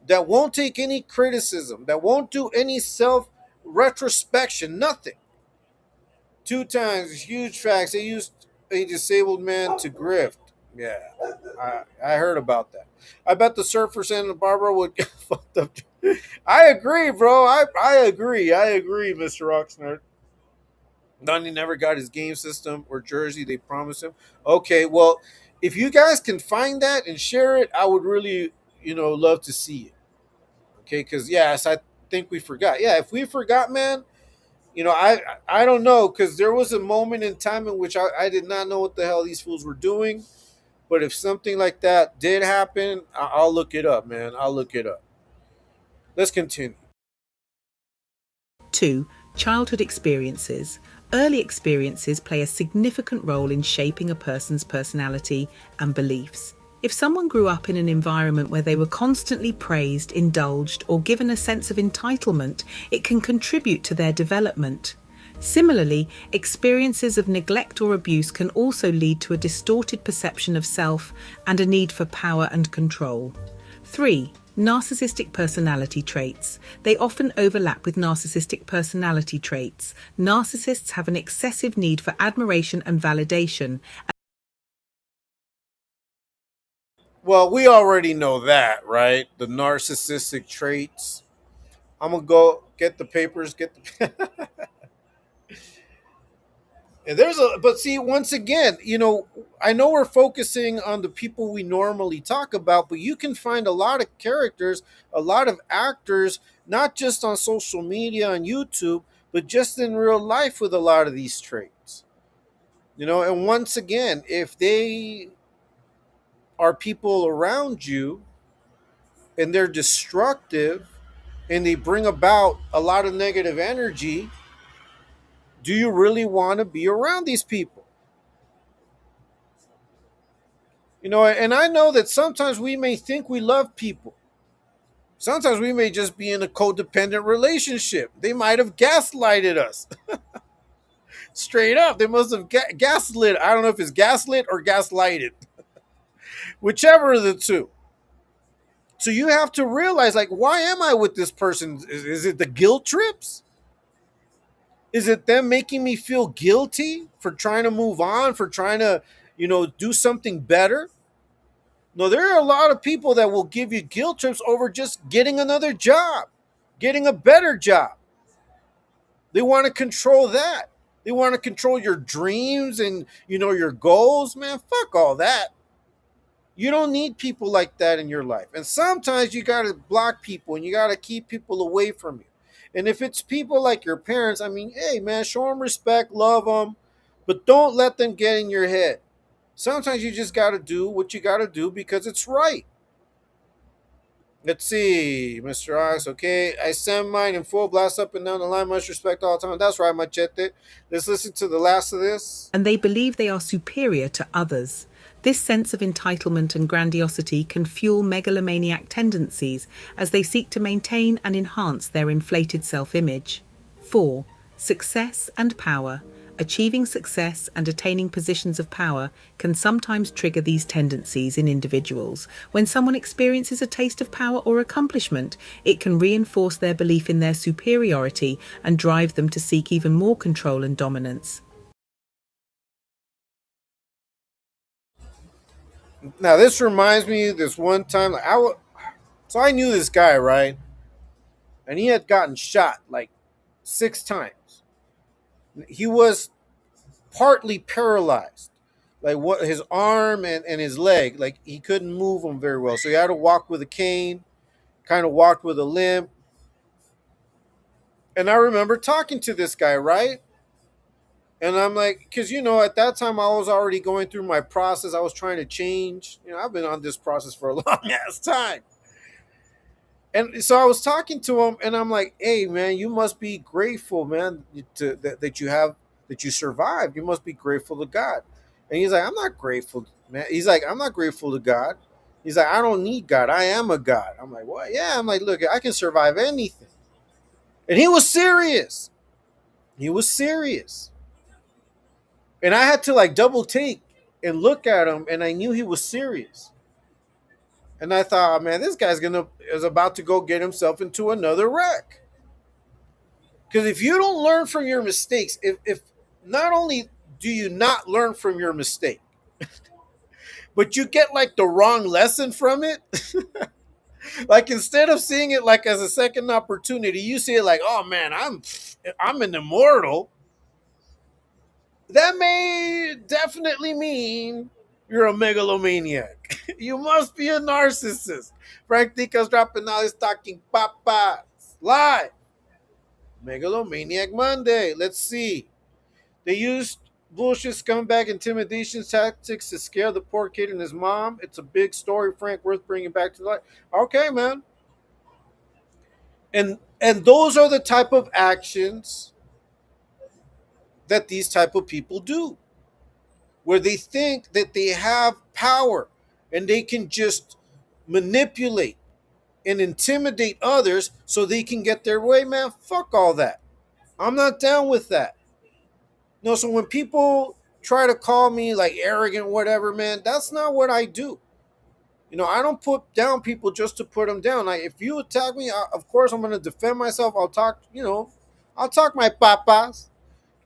that won't take any criticism, that won't do any self retrospection, nothing. Two times, huge facts. They used a disabled man to grift. Yeah, I heard about that. I bet the surfer Santa Barbara would get fucked up. I agree, bro. I agree. I agree, Mr. Oxnard. Donnie never got his game system or jersey they promised him. Okay, well, if you guys can find that and share it, I would really, love to see it. Okay, because yes, I think we forgot. Yeah, if we forgot, man, I don't know, because there was a moment in time in which I did not know what the hell these fools were doing. But if something like that did happen, I'll look it up, man. I'll look it up. Let's continue. 2. Childhood experiences. Early experiences play a significant role in shaping a person's personality and beliefs. If someone grew up in an environment where they were constantly praised, indulged, or given a sense of entitlement, it can contribute to their development. Similarly, experiences of neglect or abuse can also lead to a distorted perception of self and a need for power and control. 3. Narcissistic personality traits. They often overlap with narcissistic personality traits. Narcissists have an excessive need for admiration and validation. Well, we already know that, right? The narcissistic traits. I'm gonna go get the papers. Get the. And but see, once again, I know we're focusing on the people we normally talk about, but you can find a lot of characters, a lot of actors, not just on social media, on YouTube, but just in real life with a lot of these traits. And once again, if they are people around you and they're destructive and they bring about a lot of negative energy, do you really want to be around these people? And I know that sometimes we may think we love people. Sometimes we may just be in a codependent relationship. They might have gaslighted us. Straight up. They must have gaslit. I don't know if it's gaslit or gaslighted, whichever of the two. So you have to realize, like, why am I with this person? Is it the guilt trips? Is it them making me feel guilty for trying to move on, for trying to, do something better? No, there are a lot of people that will give you guilt trips over just getting another job, getting a better job. They want to control that. They want to control your dreams and, your goals. Man, fuck all that. You don't need people like that in your life. And sometimes you got to block people and you got to keep people away from you. And if it's people like your parents, I mean, hey, man, show them respect, love them, but don't let them get in your head. Sometimes you just got to do what you got to do because it's right. Let's see, Mr. Ox. Okay, I send mine in full blast up and down the line. Much respect all the time. That's right, Machete. Let's listen to the last of this. And they believe they are superior to others. This sense of entitlement and grandiosity can fuel megalomaniac tendencies as they seek to maintain and enhance their inflated self image. 4. Success and power. Achieving success and attaining positions of power can sometimes trigger these tendencies in individuals. When someone experiences a taste of power or accomplishment, it can reinforce their belief in their superiority and drive them to seek even more control and dominance. Now, this reminds me of this one time. So I knew this guy, right? And he had gotten shot like 6 times. He was partly paralyzed, like what his arm and his leg, like he couldn't move them very well. So he had to walk with a cane, kind of walked with a limp. And I remember talking to this guy, right? And I'm like, because at that time I was already going through my process. I was trying to change. I've been on this process for a long ass time. And so I was talking to him, and I'm like, "Hey, man, you must be grateful, man, that you have that you survived. You must be grateful to God." And he's like, "I'm not grateful, man." He's like, "I'm not grateful to God." He's like, "I don't need God. I am a God." I'm like, "What?" Yeah, I'm like, "Look, I can survive anything." And he was serious. He was serious, and I had to like double take and look at him, and I knew he was serious. And I thought, man, this guy's gonna is about to go get himself into another wreck. Because if you don't learn from your mistakes, if not only do you not learn from your mistake, but you get like the wrong lesson from it, like instead of seeing it like as a second opportunity, you see it like, oh man, I'm an immortal. That may definitely mean you're a megalomaniac. You must be a narcissist. Frank Tica's dropping all his talking papas live. Megalomaniac Monday. Let's see. They used bullshit scumbag intimidation tactics to scare the poor kid and his mom. It's a big story, Frank, worth bringing back to life. Okay, man. And those are the type of actions that these type of people do, where they think that they have power and they can just manipulate and intimidate others so they can get their way. Man, fuck all that. I'm not down with that. No, so when people try to call me like arrogant, whatever, man, that's not what I do. I don't put down people just to put them down. Like, if you attack me, of course I'm going to defend myself. I'll talk my papas.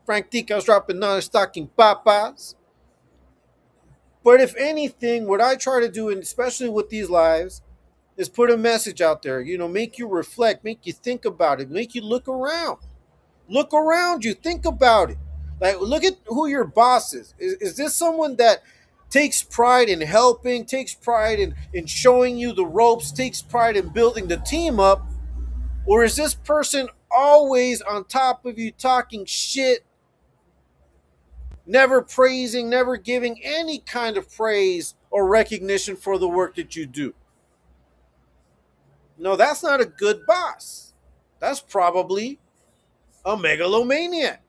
Frank Tica's dropping non-stocking papas. But if anything, what I try to do, and especially with these lives, is put a message out there. Make you reflect, make you think about it, make you look around. Look around you. Think about it. Like, look at who your boss is. Is this someone that takes pride in helping, takes pride in showing you the ropes, takes pride in building the team up? Or is this person always on top of you talking shit, never praising, never giving any kind of praise or recognition for the work that you do? No, that's not a good boss. That's probably a megalomaniac.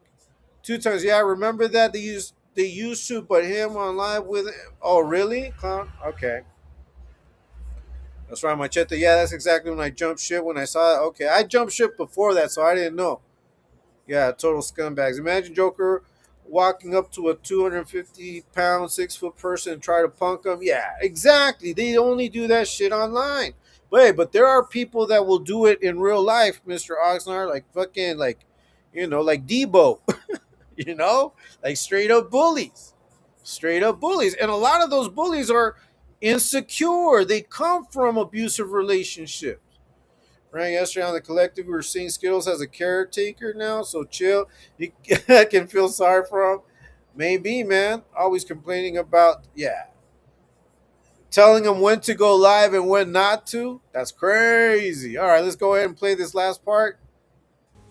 2 times. Yeah, I remember that they used to put him on live with him. Oh, really? Clown? Okay. That's right, Machete. Yeah, that's exactly when I jumped ship when I saw it. Okay, I jumped ship before that, so I didn't know. Yeah, total scumbags. Imagine Joker walking up to a 250-pound, 6-foot person and try to punk him. Yeah, exactly. They only do that shit online. But hey, but there are people that will do it in real life, Mr. Oxnard, like fucking like Debo. you know, like straight up bullies, straight up bullies. And a lot of those bullies are insecure. They come from abusive relationships. Right, yesterday on the collective, we were seeing Skittles as a caretaker now, so chill. You can feel sorry for him. Maybe, man. Always complaining about, yeah. Telling him when to go live and when not to. That's crazy. All right, let's go ahead and play this last part.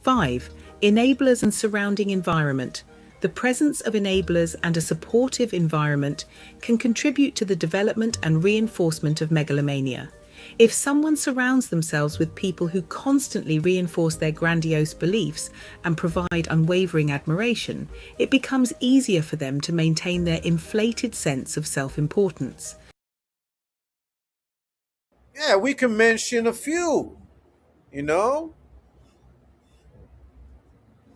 5. Enablers and surrounding environment. The presence of enablers and a supportive environment can contribute to the development and reinforcement of megalomania. If someone surrounds themselves with people who constantly reinforce their grandiose beliefs and provide unwavering admiration, it becomes easier for them to maintain their inflated sense of self importance. Yeah, we can mention a few. You know,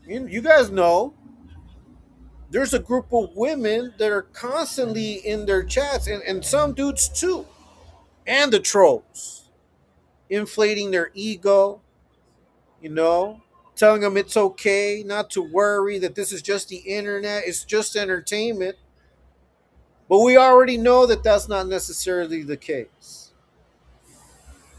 you guys know there's a group of women that are constantly in their chats, and some dudes too, and the trolls, inflating their ego, you know, telling them it's okay not to worry, that this is just the internet, it's just entertainment. But we already know that that's not necessarily the case.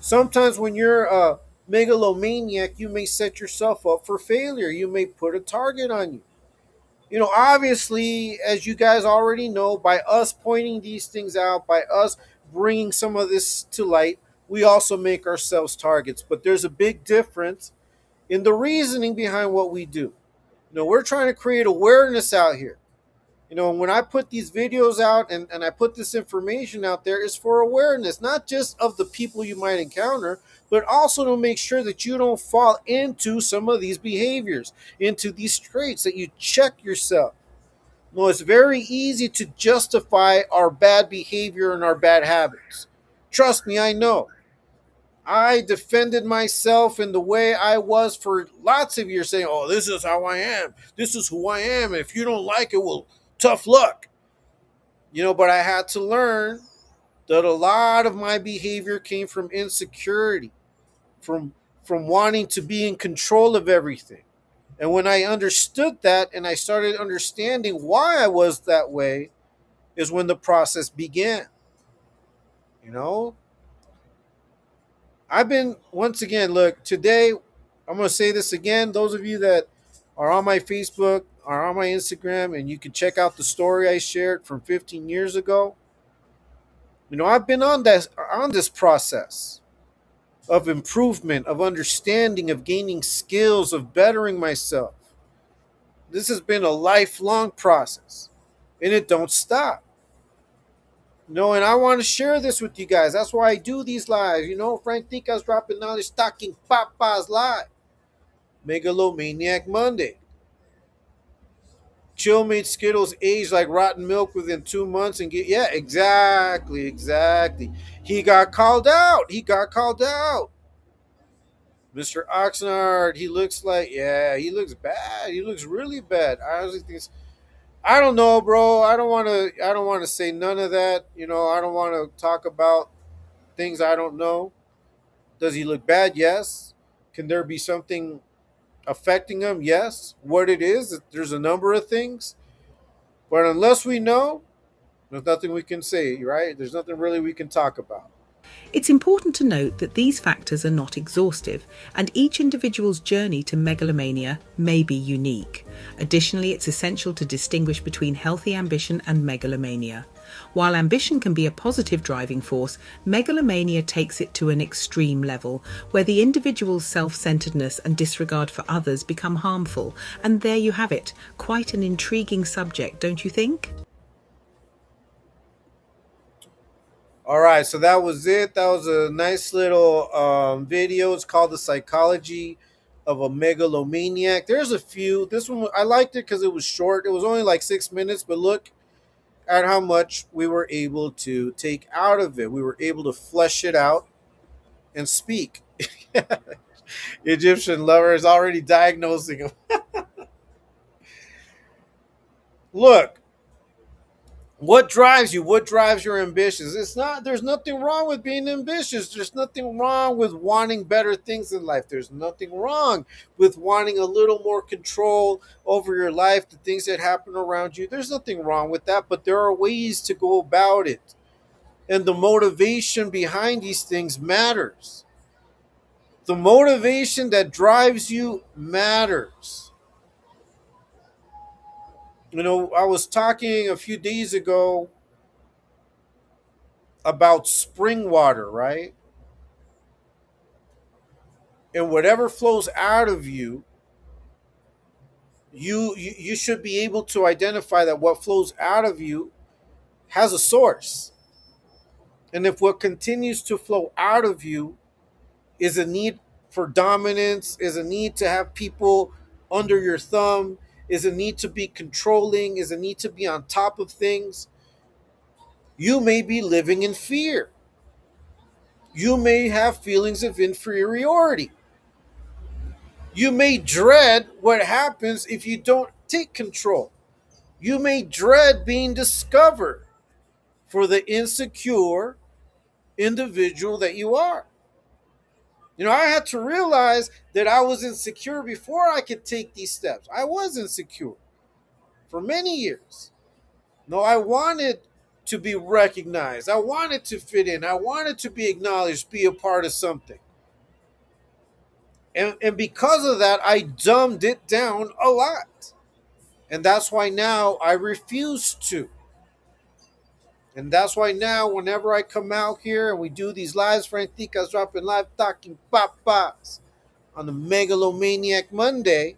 Sometimes when you're a megalomaniac, you may set yourself up for failure. You may put a target on you. You know, obviously, as you guys already know, by us pointing these things out, by us bringing some of this to light, we also make ourselves targets. But there's a big difference in the reasoning behind what we do. You know, we're trying to create awareness out here. You know, when I put these videos out and I put this information out there, it's for awareness, not just of the people you might encounter, but also to make sure that you don't fall into some of these behaviors, into these traits, that you check yourself. No, it's very easy to justify our bad behavior and our bad habits. Trust me, I know. I defended myself in the way I was for lots of years, saying, "Oh, this is how I am. This is who I am. If you don't like it, well, tough luck." You know, but I had to learn that a lot of my behavior came from insecurity, from wanting to be in control of everything. And when I understood that and I started understanding why I was that way, is when the process began. You know, I've been, once again, look, today, I'm going to say this again. Those of you that are on my Facebook, are on my Instagram, and you can check out the story I shared from 15 years ago. You know, I've been on this process of improvement, of understanding, of gaining skills, of bettering myself. This has been a lifelong process, and it don't stop. You know, and I want to share this with you guys. That's why I do these lives. You know, Frank Tica's dropping knowledge, Talking Papa's live. Megalomaniac Monday. Chill made Skittles age like rotten milk within 2 months and get, yeah, exactly, exactly. He got called out. He got called out. Mr. Oxnard, he looks like, yeah, he looks bad. He looks really bad. I honestly think I don't know, bro. I don't want to say none of that. You know, I don't want to talk about things I don't know. Does he look bad? Yes. Can there be something affecting him? Yes. What it is, there's a number of things. But unless we know, there's nothing we can say, right? There's nothing really we can talk about. It's important to note that these factors are not exhaustive, and each individual's journey to megalomania may be unique. Additionally, it's essential to distinguish between healthy ambition and megalomania. While ambition can be a positive driving force, megalomania takes it to an extreme level, where the individual's self-centeredness and disregard for others become harmful. And there you have it. Quite an intriguing subject, don't you think? All right, so that was it. That was a nice little video. It's called "The Psychology of a Megalomaniac." There's a few. This one I liked it because it was short. It was only like 6 minutes, but look at how much we were able to take out of it. We were able to flesh it out and speak. Egyptian lover is already diagnosing him. Look, what drives you? What drives your ambitions? It's not, there's nothing wrong with being ambitious. There's nothing wrong with wanting better things in life. There's nothing wrong with wanting a little more control over your life, the things that happen around you. There's nothing wrong with that, but there are ways to go about it. And the motivation behind these things matters. The motivation that drives you matters. You know, I was talking a few days ago about spring water, right? And whatever flows out of you, you should be able to identify that what flows out of you has a source. And if what continues to flow out of you is a need for dominance, is a need to have people under your thumb, is a need to be controlling, is a need to be on top of things, you may be living in fear. You may have feelings of inferiority. You may dread what happens if you don't take control. You may dread being discovered for the insecure individual that you are. I had to realize that I was insecure before I could take these steps. I was insecure for many years. No, I wanted to be recognized. I wanted to fit in. I wanted to be acknowledged, be a part of something. And because of that, I dumbed it down a lot. And that's why now I refuse to. And that's why now, whenever I come out here and we do these lives, Franticas dropping live talking papas on the Megalomaniac Monday,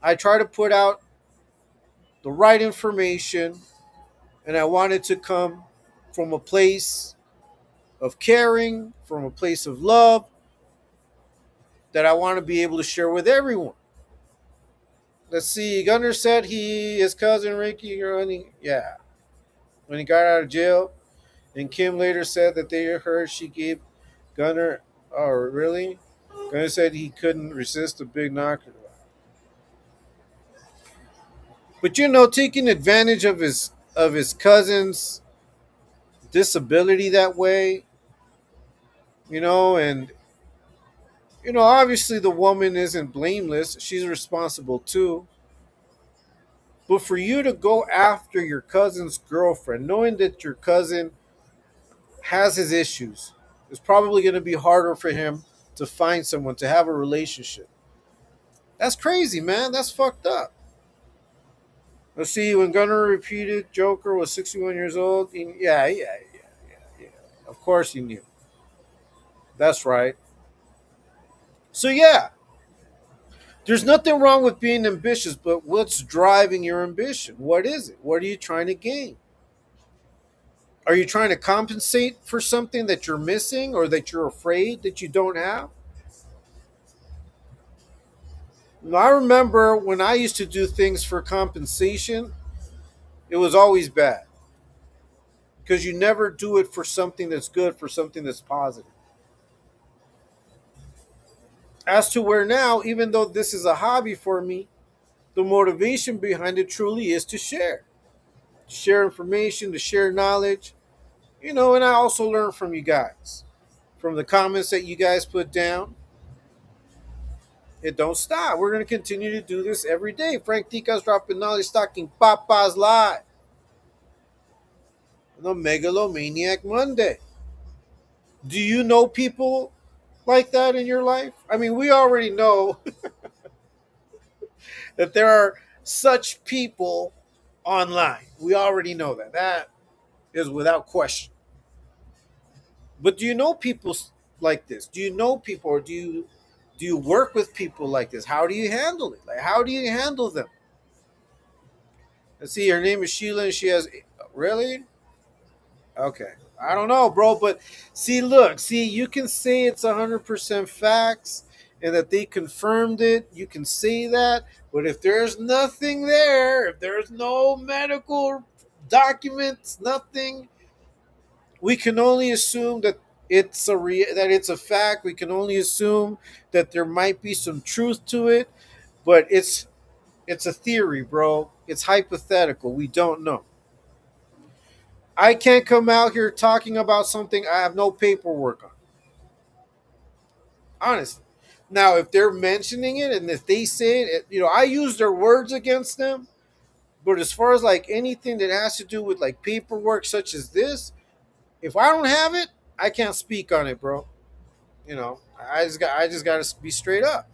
I try to put out the right information, and I want it to come from a place of caring, from a place of love that I want to be able to share with everyone. Let's see. Gunner said his cousin Ricky, when he got out of jail, and Kim later said that they heard she gave Gunner. Oh, really? Gunner said he couldn't resist a big knocker. But taking advantage of his cousin's disability that way, and obviously the woman isn't blameless. She's responsible too. But for you to go after your cousin's girlfriend, knowing that your cousin has his issues, it's probably going to be harder for him to find someone to have a relationship. That's crazy, man. That's fucked up. Let's see. When Gunner repeated Joker was 61 years old, yeah. Of course he knew. That's right. So yeah, there's nothing wrong with being ambitious, but what's driving your ambition? What is it? What are you trying to gain? Are you trying to compensate for something that you're missing or that you're afraid that you don't have? Now, I remember when I used to do things for compensation, it was always bad because you never do it for something that's good, for something that's positive. As to where now, even though this is a hobby for me, the motivation behind it truly is to share information, to share knowledge, and I also learn from you guys, from the comments that you guys put down. It don't stop. We're going to continue to do this every day. Frank Tica's dropping knowledge, talking papas live on the Megalomaniac Monday. Do you know people like that in your life? I mean, we already know that there are such people online. We already know that. That is without question. But do you know people like this? Do you know people, or do you work with people like this? How do you handle it? Like, how do you handle them? Let's see. Her name is Sheila, and she has really. Okay, I don't know, bro. But see, you can say it's 100% facts and that they confirmed it. You can say that, but if there's nothing there, if there's no medical documents, nothing, we can only assume that that it's a fact. We can only assume that there might be some truth to it, but it's a theory, bro. It's hypothetical. We don't know. I can't come out here talking about something I have no paperwork on. Honestly. Now, if they're mentioning it and if they say it, I use their words against them. But as far as like anything that has to do with like paperwork such as this, if I don't have it, I can't speak on it, bro. I just got to be straight up.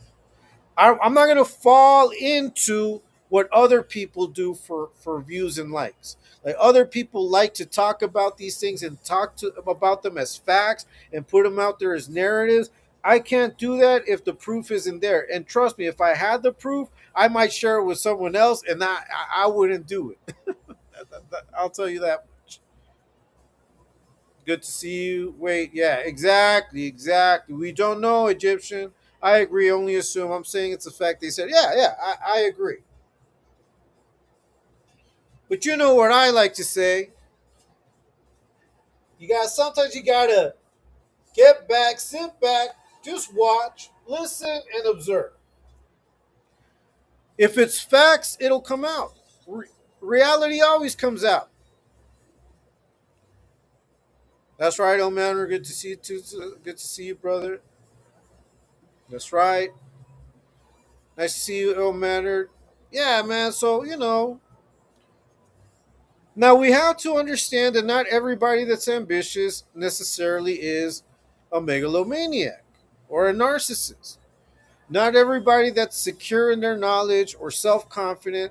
I'm not going to fall into what other people do for views and likes. Like other people like to talk about these things and about them as facts and put them out there as narratives. I can't do that if the proof isn't there. And trust me, if I had the proof, I might share it with someone else, and I wouldn't do it. I'll tell you that much. Good to see you. Wait, yeah, exactly, exactly. We don't know Egyptian. I agree. Only assume. I'm saying it's a fact. They said, yeah, yeah. I agree. But you know what I like to say? You got sometimes you gotta get back, sit back, just watch, listen, and observe. If it's facts, it'll come out. Reality always comes out. That's right, old man. We're good to see you too. Good to see you, brother. That's right. Nice to see you, ill mannered. Yeah, man. So, now we have to understand that not everybody that's ambitious necessarily is a megalomaniac or a narcissist. Not everybody that's secure in their knowledge or self confident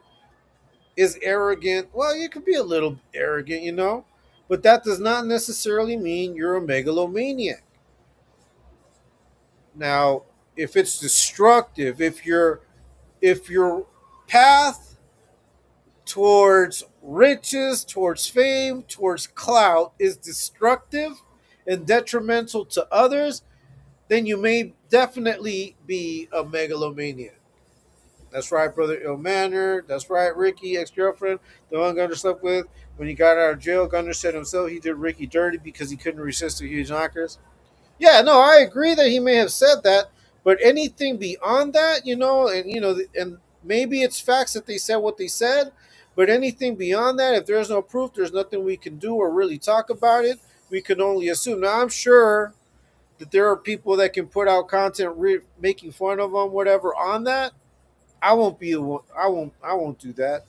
is arrogant. Well, you could be a little arrogant, but that does not necessarily mean you're a megalomaniac. Now, if it's destructive, if your path towards riches, towards fame, towards clout is destructive and detrimental to others, then you may definitely be a megalomaniac. That's right, brother ill mannered. That's right, Ricky, ex girlfriend, the one Gunner slept with. When he got out of jail, Gunner said himself he did Ricky dirty because he couldn't resist the huge knockers. Yeah, no, I agree that he may have said that, but anything beyond that, and maybe it's facts that they said what they said, but anything beyond that, if there's no proof, there's nothing we can do or really talk about it. We can only assume. Now, I'm sure that there are people that can put out content making fun of them, whatever, on that. I won't be. I won't do that.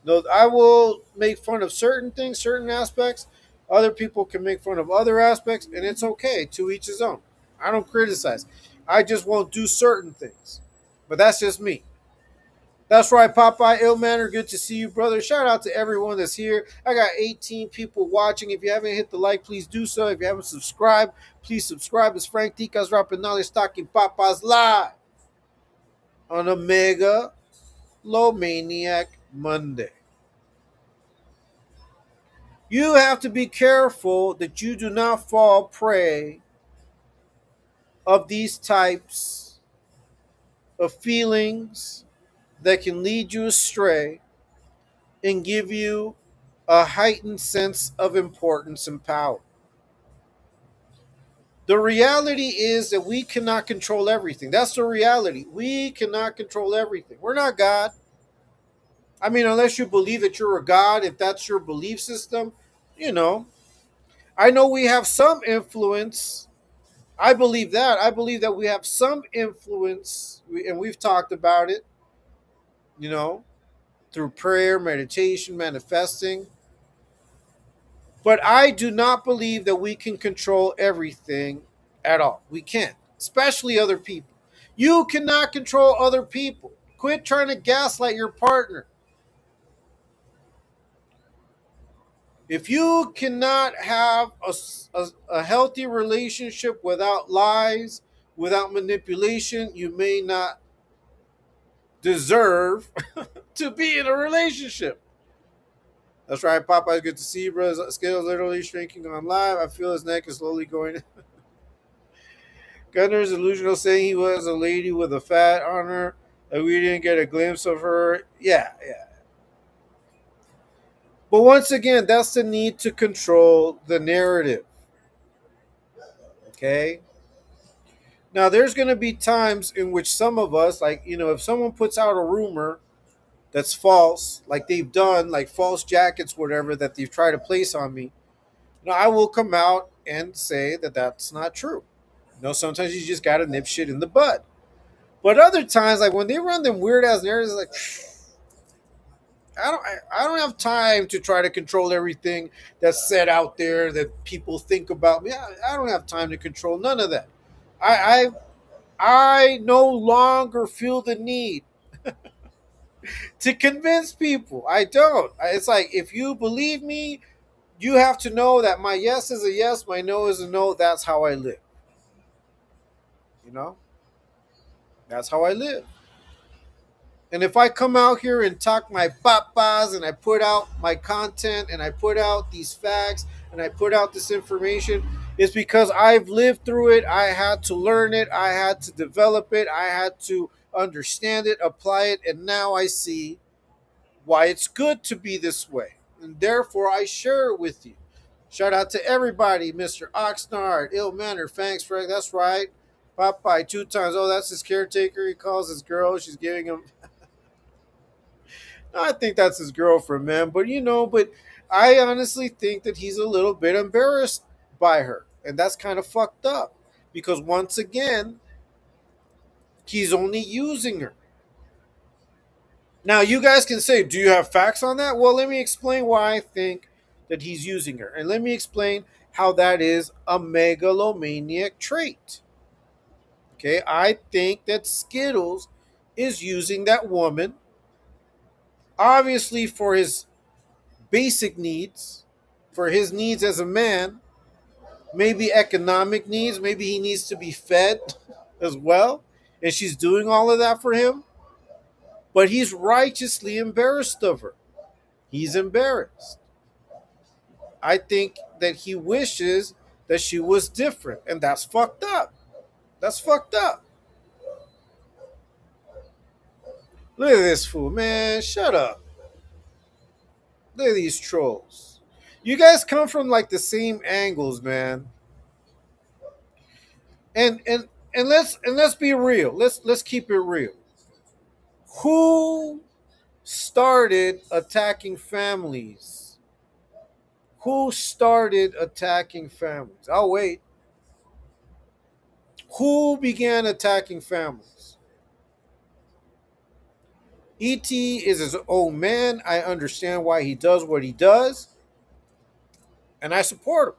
No, I will make fun of certain things, certain aspects. Other people can make fun of other aspects, and it's okay. To each his own. I don't criticize. I just won't do certain things. But that's just me. That's right, Popeye Illmanner. Good to see you, brother. Shout out to everyone that's here. I got 18 people watching. If you haven't hit the like, please do so. If you haven't subscribed, please subscribe. It's Frank Ticas dropping knowledge, talking Papa's live on a Mega Low Maniac Monday. You have to be careful that you do not fall prey of these types of feelings that can lead you astray and give you a heightened sense of importance and power. The reality is that we cannot control everything. That's the reality. We cannot control everything. We're not God. I mean, unless you believe that you're a God, if that's your belief system, you know. I know we have some influence. I believe that. I believe that we have some influence, and we've talked about it, you know, through prayer, meditation, manifesting. But I do not believe that we can control everything at all. We can't, especially other people. You cannot control other people. Quit trying to gaslight your partner. If you cannot have a healthy relationship without lies, without manipulation, you may not deserve to be in a relationship. That's right, Popeye. Good to see you, bro. His scale literally shrinking on live. I feel his neck is slowly going. Gunner's delusional, saying he was a lady with a fat on her, and we didn't get a glimpse of her. Yeah, yeah. But once again, that's the need to control the narrative. Okay. Now, there's going to be times in which some of us, like, if someone puts out a rumor that's false, like they've done, like false jackets, whatever, that they've tried to place on me, I will come out and say that that's not true. Sometimes you just got to nip shit in the bud. But other times, like when they run them weird ass narratives, like, I don't have time to try to control everything that's said out there that people think about me. I don't have time to control none of that. I I no longer feel the need to convince people. I don't. It's like if you believe me, you have to know that my yes is a yes, my no is a no. That's how I live. You know, that's how I live. And if I come out here and talk my papas and I put out my content and I put out these facts and I put out this information, it's because I've lived through it. I had to learn it. I had to develop it. I had to understand it, apply it, and now I see why it's good to be this way. And therefore, I share it with you. Shout out to everybody, Mr. Oxnard, Ill Manner, thanks, Frank. That's right. Popeye 2 times. Oh, that's his caretaker. He calls his girl. She's giving him. I think that's his girlfriend, man. But but I honestly think that he's a little bit embarrassed by her, and that's kind of fucked up because once again, he's only using her. Now, you guys can say, do you have facts on that? Well, let me explain why I think that he's using her. And let me explain how that is a megalomaniac trait. Okay, I think that Skittles is using that woman, obviously, for his basic needs, for his needs as a man, maybe economic needs, maybe he needs to be fed as well. And she's doing all of that for him. But he's righteously embarrassed of her. He's embarrassed. I think that he wishes that she was different, and that's fucked up. That's fucked up. Look at this fool, man. Shut up. Look at these trolls. You guys come from like the same angles, man. And let's be real. Let's keep it real. Who started attacking families? Who started attacking families? I'll wait. Who began attacking families? ET is his own man. I understand why he does what he does, and I support him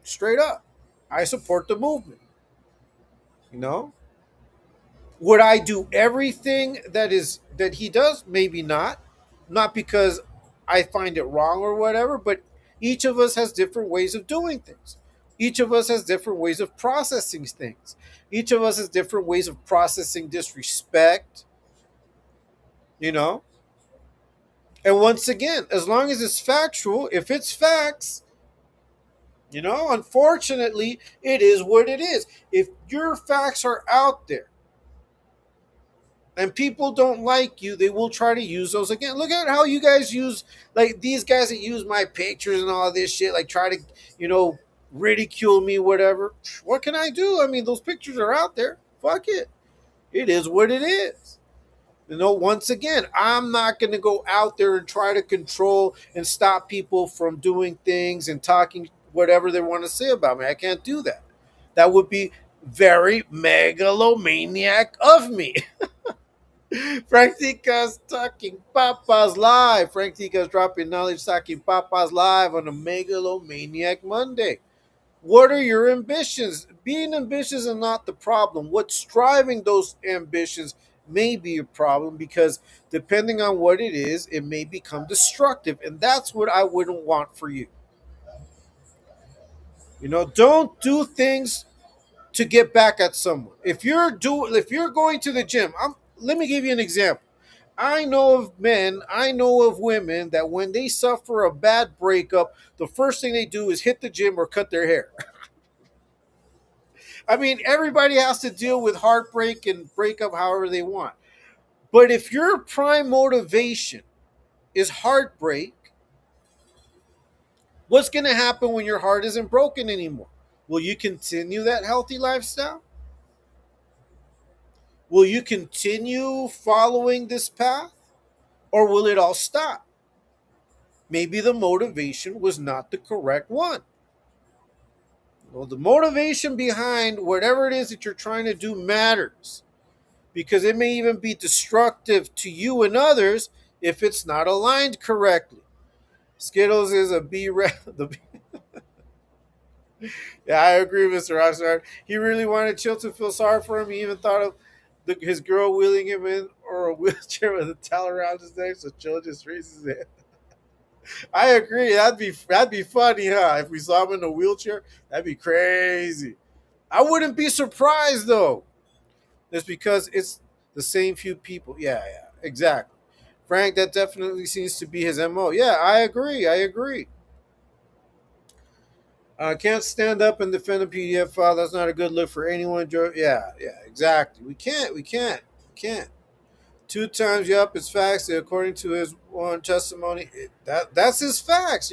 straight up. I support the movement. You know, would I do everything that he does? Maybe not. Not because I find it wrong or whatever, but each of us has different ways of doing things. Each of us has different ways of processing things. Each of us has different ways of processing disrespect, you know? And once again, as long as it's factual, if it's facts, unfortunately, it is what it is. If your facts are out there and people don't like you, they will try to use those again. Look at how you guys use, like these guys that use my pictures and all this shit, like try to, ridicule me, whatever. What can I do? I mean, those pictures are out there. Fuck it. It is what it is. Once again, I'm not going to go out there and try to control and stop people from doing things and talking whatever they want to say about me. I can't do that. That would be very megalomaniac of me. Frank Tica's Talking Papas Live. Frank Tica's dropping knowledge, Talking Papas Live on a Megalomaniac Monday. What are your ambitions? Being ambitious is not the problem. What's driving those ambitions may be a problem because depending on what it is, it may become destructive. And that's what I wouldn't want for you. Don't do things to get back at someone. If you're going to the gym, let me give you an example. I know of men, I know of women that when they suffer a bad breakup, the first thing they do is hit the gym or cut their hair. I mean, everybody has to deal with heartbreak and breakup however they want. But if your prime motivation is heartbreak, what's going to happen when your heart isn't broken anymore? Will you continue that healthy lifestyle? Will you continue following this path? Or will it all stop? Maybe the motivation was not the correct one. Well, the motivation behind whatever it is that you're trying to do matters because it may even be destructive to you and others if it's not aligned correctly. Skittles is a B. Yeah, I agree, Mr. Oxnard. He really wanted Chill to feel sorry for him. He even thought of his girl wheeling him in or a wheelchair with a towel around his neck, so Chill just raises his hand. I agree. That'd be funny, huh? If we saw him in a wheelchair, that'd be crazy. I wouldn't be surprised though. It's because it's the same few people. Yeah, yeah. Exactly. Frank, that definitely seems to be his MO. Yeah, I agree. I agree. Can't stand up and defend a PDF file. That's not a good look for anyone. Yeah, yeah, exactly. We can't. Two times, yep, it's facts. According to his sworn testimony, that's his facts.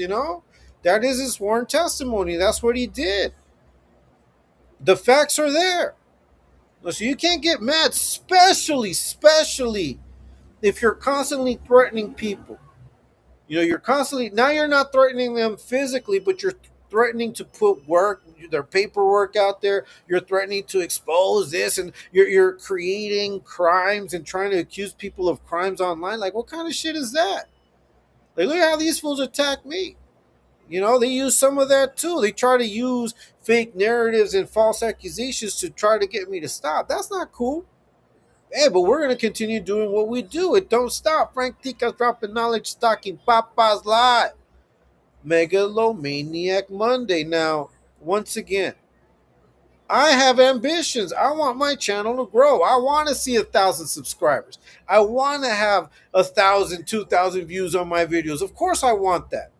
That is his sworn testimony. That's what he did. The facts are there. So you can't get mad, especially if you're constantly threatening people. You're constantly now you're not threatening them physically, but you're threatening to put their paperwork out there. You're threatening to expose this, and you're creating crimes and trying to accuse people of crimes online. Like, what kind of shit is that? Like, look at how these fools attack me. They use some of that too. They try to use fake narratives and false accusations to try to get me to stop. That's not cool. Hey, but we're going to continue doing what we do. It don't stop. Frank Tica's dropping knowledge, talking papas live. Megalomaniac Monday. Now, once again, I have ambitions. I want my channel to grow. I want to see 1,000 subscribers. I want to have 1,000, 2,000 views on my videos. Of course, I want that.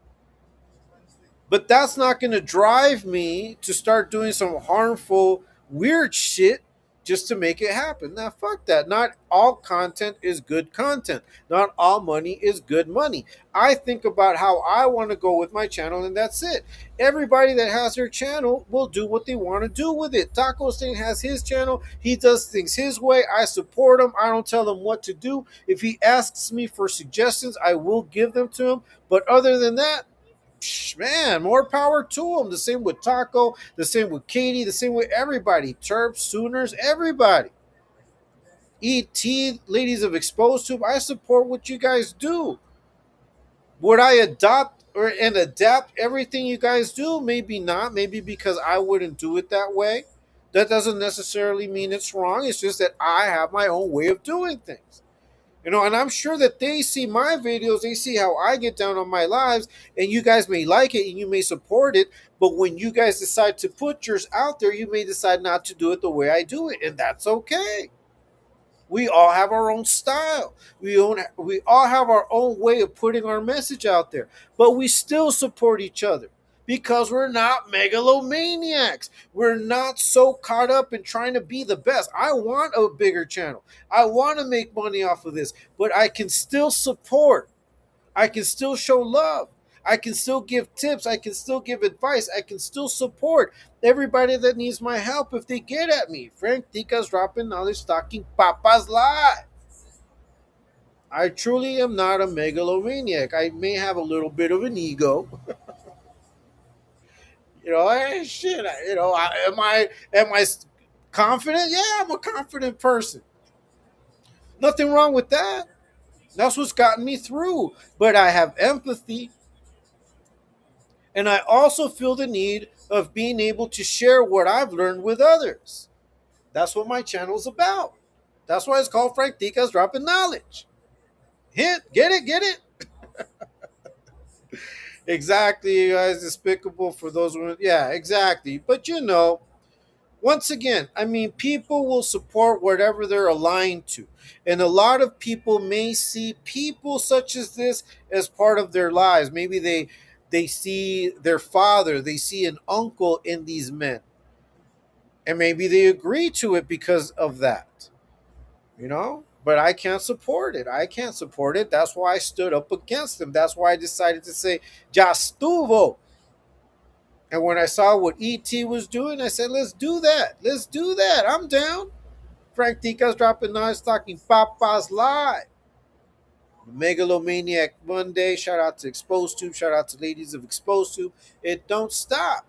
But that's not going to drive me to start doing some harmful, weird shit just to make it happen. Now, fuck that. Not all content is good content. Not all money is good money. I think about how I want to go with my channel, and that's it. Everybody that has their channel will do what they want to do with it. Taco Stain has his channel. He does things his way. I support him. I don't tell him what to do. If he asks me for suggestions, I will give them to him. But other than that, man, more power to them. The same with Taco, the same with Katie, the same with everybody. Terps, Sooners, everybody. ET, ladies of Exposed Tube, I support what you guys do. Would I adopt and adapt everything you guys do? Maybe not. Maybe because I wouldn't do it that way. That doesn't necessarily mean it's wrong. It's just that I have my own way of doing things. And I'm sure that they see my videos, they see how I get down on my lives, and you guys may like it and you may support it, but when you guys decide to put yours out there, you may decide not to do it the way I do it, and that's okay. We all have our own style. We all have our own way of putting our message out there, but we still support each other because we're not megalomaniacs. We're not so caught up in trying to be the best. I want a bigger channel. I want to make money off of this, but I can still support. I can still show love. I can still give tips. I can still give advice. I can still support everybody that needs my help if they get at me. Frank Tica's dropping knowledge, talking papas live. I truly am not a megalomaniac. I may have a little bit of an ego. Shit. Am I confident? Yeah, I'm a confident person. Nothing wrong with that. That's what's gotten me through. But I have empathy, and I also feel the need of being able to share what I've learned with others. That's what my channel's about. That's why it's called Frank Tica's Dropping Knowledge. Hint, get it, get it? Exactly, you guys. Despicable for those who, yeah, exactly. But once again, I mean, people will support whatever they're aligned to. And a lot of people may see people such as this as part of their lives. Maybe they see their father, they see an uncle in these men. And maybe they agree to it because of that. But I can't support it. I can't support it. That's why I stood up against them. That's why I decided to say ya estuvo. And when I saw what ET was doing, I said, let's do that. Let's do that. I'm down. Frank Tica's dropping knives, talking papas live. Megalomaniac Monday. Shout out to Exposed Tube. Shout out to ladies of Exposed Tube. It don't stop.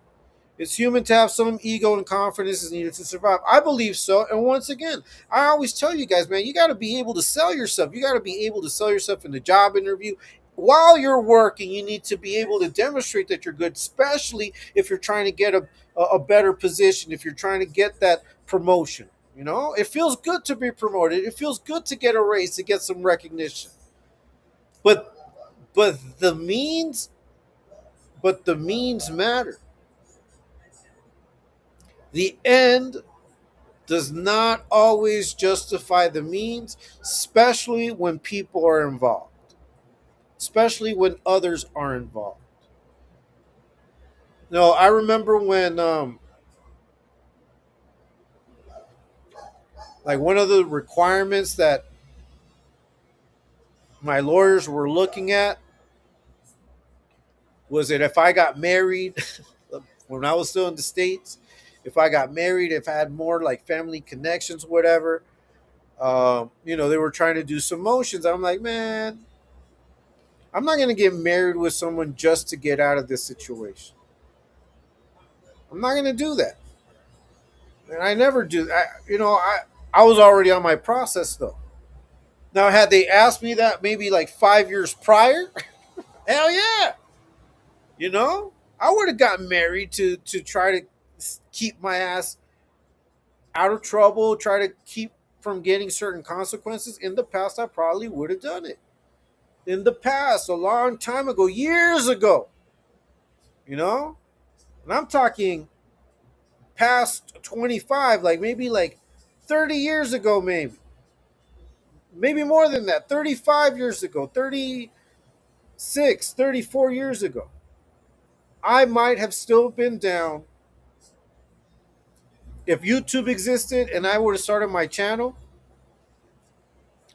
It's human to have some ego and confidence is needed to survive. I believe so. And once again, I always tell you guys, man, you got to be able to sell yourself. You got to be able to sell yourself in the job interview. While you're working, you need to be able to demonstrate that you're good, especially if you're trying to get a better position, if you're trying to get that promotion. It feels good to be promoted. It feels good to get a raise, to get some recognition. But but the means but the means matter. The end does not always justify the means, especially when people are involved, especially when others are involved. No, I remember when like one of the requirements that my lawyers were looking at was that if I got married when I was still in the States, if I got married, if I had more like family connections, whatever, they were trying to do some motions. I'm like, man, I'm not going to get married with someone just to get out of this situation. I'm not going to do that. And I never do. I was already on my process though. Now, had they asked me that maybe like 5 years prior, hell yeah, you know, I would have gotten married to try to keep my ass out of trouble, try to keep from getting certain consequences. In the past, I probably would have done it. In the past, a long time ago, years ago, you know, and I'm talking past 25, like maybe like 30 years ago, maybe more than that, 35 years ago, 36, 34 years ago. I might have still been down if YouTube existed and I would have started my channel.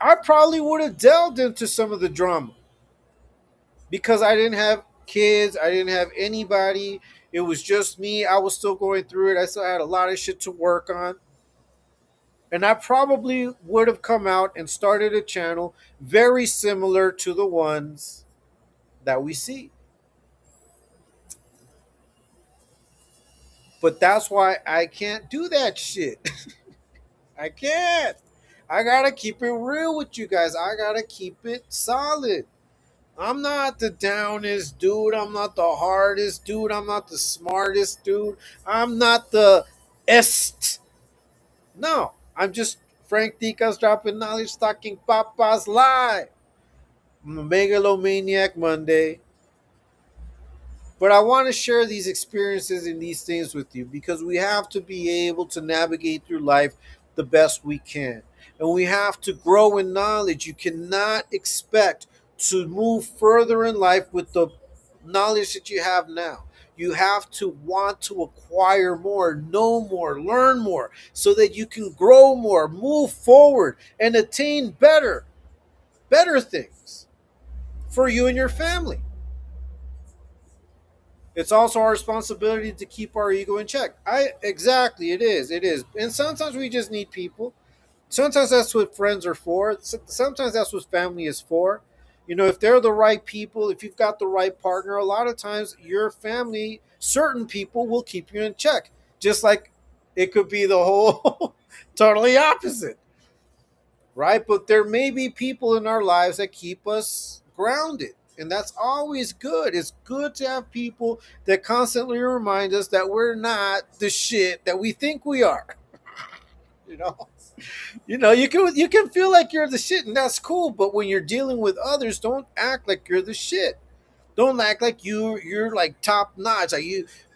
I probably would have delved into some of the drama because I didn't have kids, I didn't have anybody. It was just me. I was still going through it. I still had a lot of shit to work on. And I probably would have come out and started a channel very similar to the ones that we see. But that's why I can't do that shit. I can't. I gotta keep it real with you guys. I gotta keep it solid. I'm not the downest dude. I'm not the hardest dude. I'm not the smartest dude. I'm not the est. No, I'm just Frank Ticas dropping knowledge, talking papas live. I'm a Megalomaniac Monday. But I want to share these experiences and these things with you because we have to be able to navigate through life the best we can. And we have to grow in knowledge. You cannot expect to move further in life with the knowledge that you have now. You have to want to acquire more, know more, learn more so that you can grow more, move forward, and attain better things for you and your family. It's also our responsibility to keep our ego in check. It is. It is. And sometimes we just need people. Sometimes that's what friends are for. Sometimes that's what family is for. If they're the right people, if you've got the right partner, a lot of times your family, certain people will keep you in check. Just like it could be the whole totally opposite, right? But there may be people in our lives that keep us grounded. And that's always good. It's good to have people that constantly remind us that we're not the shit that we think we are. You know, you can feel like you're the shit, and that's cool. But when you're dealing with others, don't act like you're the shit. Don't act like you're like top notch. Like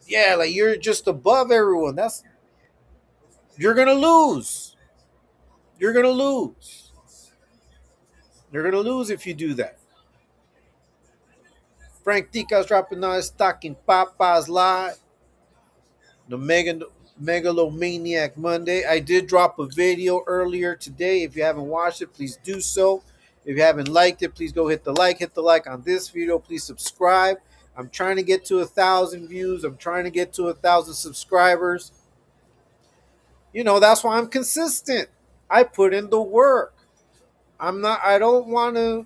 yeah, like you're just above everyone. You're gonna lose. You're gonna lose. You're gonna lose if you do that. Frank Ticas dropping on stocking Papa's live. The Megalomaniac Monday. I did drop a video earlier today. If you haven't watched it, please do so. If you haven't liked it, please go hit the like. Hit the like on this video. Please subscribe. I'm trying to get to 1,000 views. I'm trying to get to 1,000 subscribers. That's why I'm consistent. I put in the work. I don't want to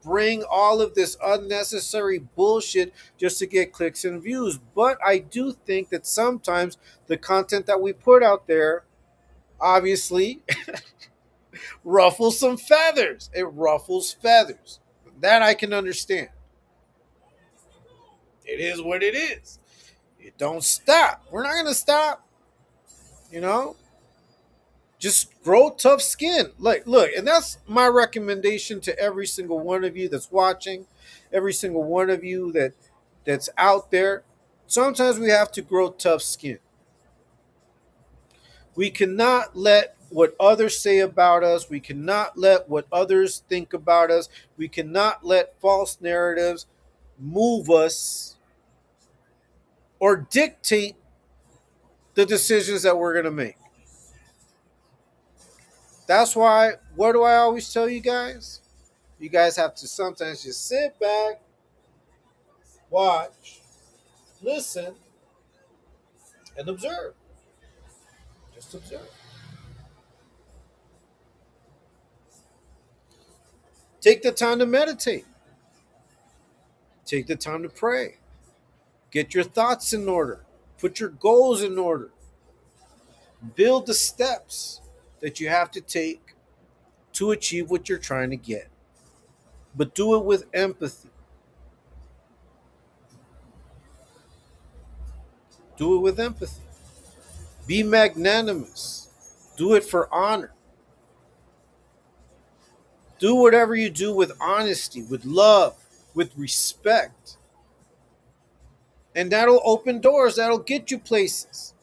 bring all of this unnecessary bullshit just to get clicks and views. But I do think that sometimes the content that we put out there obviously ruffles some feathers. It ruffles feathers. That I can understand. It is what it is. It don't stop. We're not going to stop, you know? Just grow tough skin. Like, look, and that's my recommendation to every single one of you that's watching, every single one of you that's out there. Sometimes we have to grow tough skin. We cannot let what others say about us, we cannot let what others think about us, we cannot let false narratives move us or dictate the decisions that we're going to make. That's why, what do I always tell you guys? You guys have to sometimes just sit back, watch, listen, and observe. Just observe. Take the time to meditate. Take the time to pray. Get your thoughts in order. Put your goals in order. Build the steps that you have to take to achieve what you're trying to get. But do it with empathy. Do it with empathy. Be magnanimous. Do it for honor. Do whatever you do with honesty, with love, with respect. And that'll open doors, that'll get you places.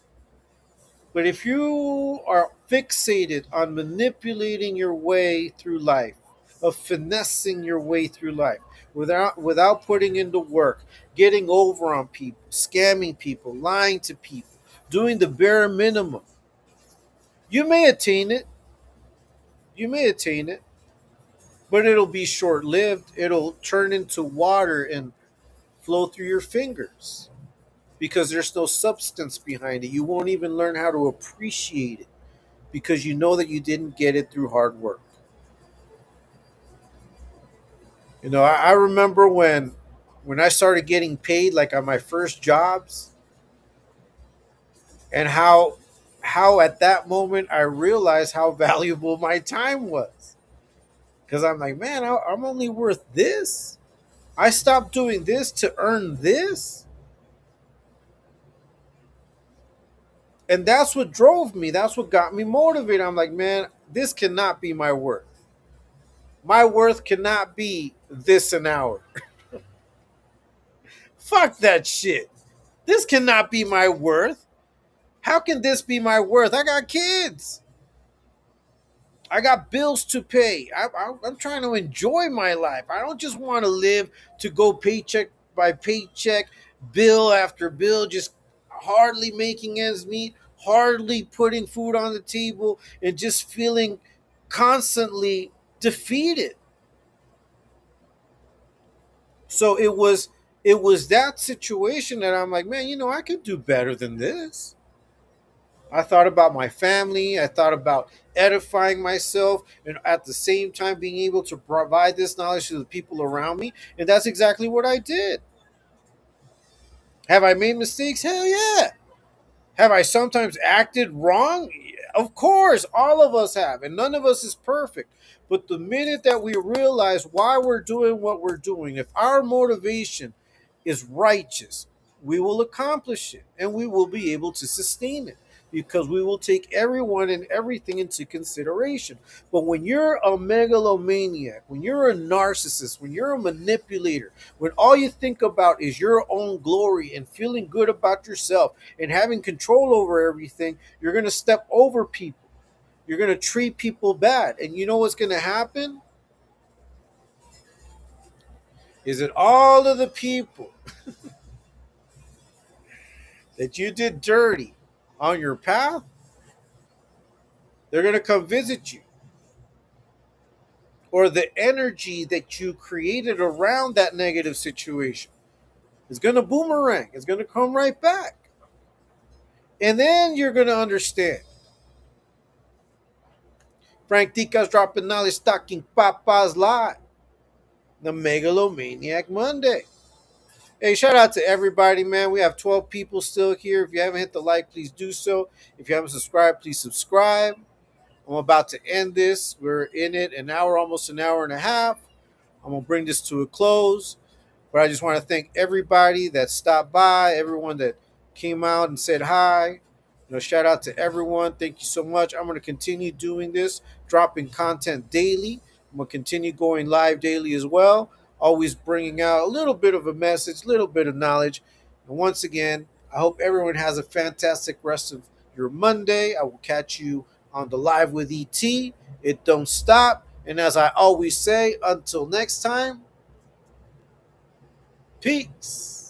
But if you are fixated on manipulating your way through life, of finessing your way through life, without putting into work, getting over on people, scamming people, lying to people, doing the bare minimum, you may attain it. You may attain it, but it'll be short lived. It'll turn into water and flow through your fingers because there's no substance behind it. You won't even learn how to appreciate it because you know that you didn't get it through hard work. I remember when I started getting paid, like on my first jobs, and how at that moment I realized how valuable my time was. Because I'm like, man, I'm only worth this. I stopped doing this to earn this. And that's what drove me. That's what got me motivated. I'm like, man, this cannot be my worth. My worth cannot be this an hour. Fuck that shit. This cannot be my worth. How can this be my worth? I got kids. I got bills to pay. I'm trying to enjoy my life. I don't just want to live to go paycheck by paycheck, bill after bill, just hardly making ends meet, hardly putting food on the table, and just feeling constantly defeated. So it was that situation that I'm like, man, I could do better than this. I thought about my family. I thought about edifying myself and at the same time being able to provide this knowledge to the people around me. And that's exactly what I did. Have I made mistakes? Hell yeah. Have I sometimes acted wrong? Of course, all of us have, and none of us is perfect. But the minute that we realize why we're doing what we're doing, if our motivation is righteous, we will accomplish it and we will be able to sustain it because we will take everyone and everything into consideration. But when you're a megalomaniac, when you're a narcissist, when you're a manipulator, when all you think about is your own glory and feeling good about yourself and having control over everything, you're going to step over people. You're going to treat people bad. And you know what's going to happen? Is that all of the people that you did dirty on your path, they're going to come visit you. Or the energy that you created around that negative situation is going to boomerang. It's going to come right back. And then you're going to understand. Frank Tica's dropping knowledge, Talking Papa's Live. The Megalomaniac Monday. Hey, shout out to everybody, man. We have 12 people still here. If you haven't hit the like, please do so. If you haven't subscribed, please subscribe. I'm about to end this. We're in it an hour, almost an hour and a half. I'm going to bring this to a close. But I just want to thank everybody that stopped by, everyone that came out and said hi. Shout out to everyone. Thank you so much. I'm going to continue doing this, dropping content daily. I'm going to continue going live daily as well, always bringing out a little bit of a message, a little bit of knowledge. And once again, I hope everyone has a fantastic rest of your Monday. I will catch you on the Live with ET. It don't stop. And as I always say, until next time, peace.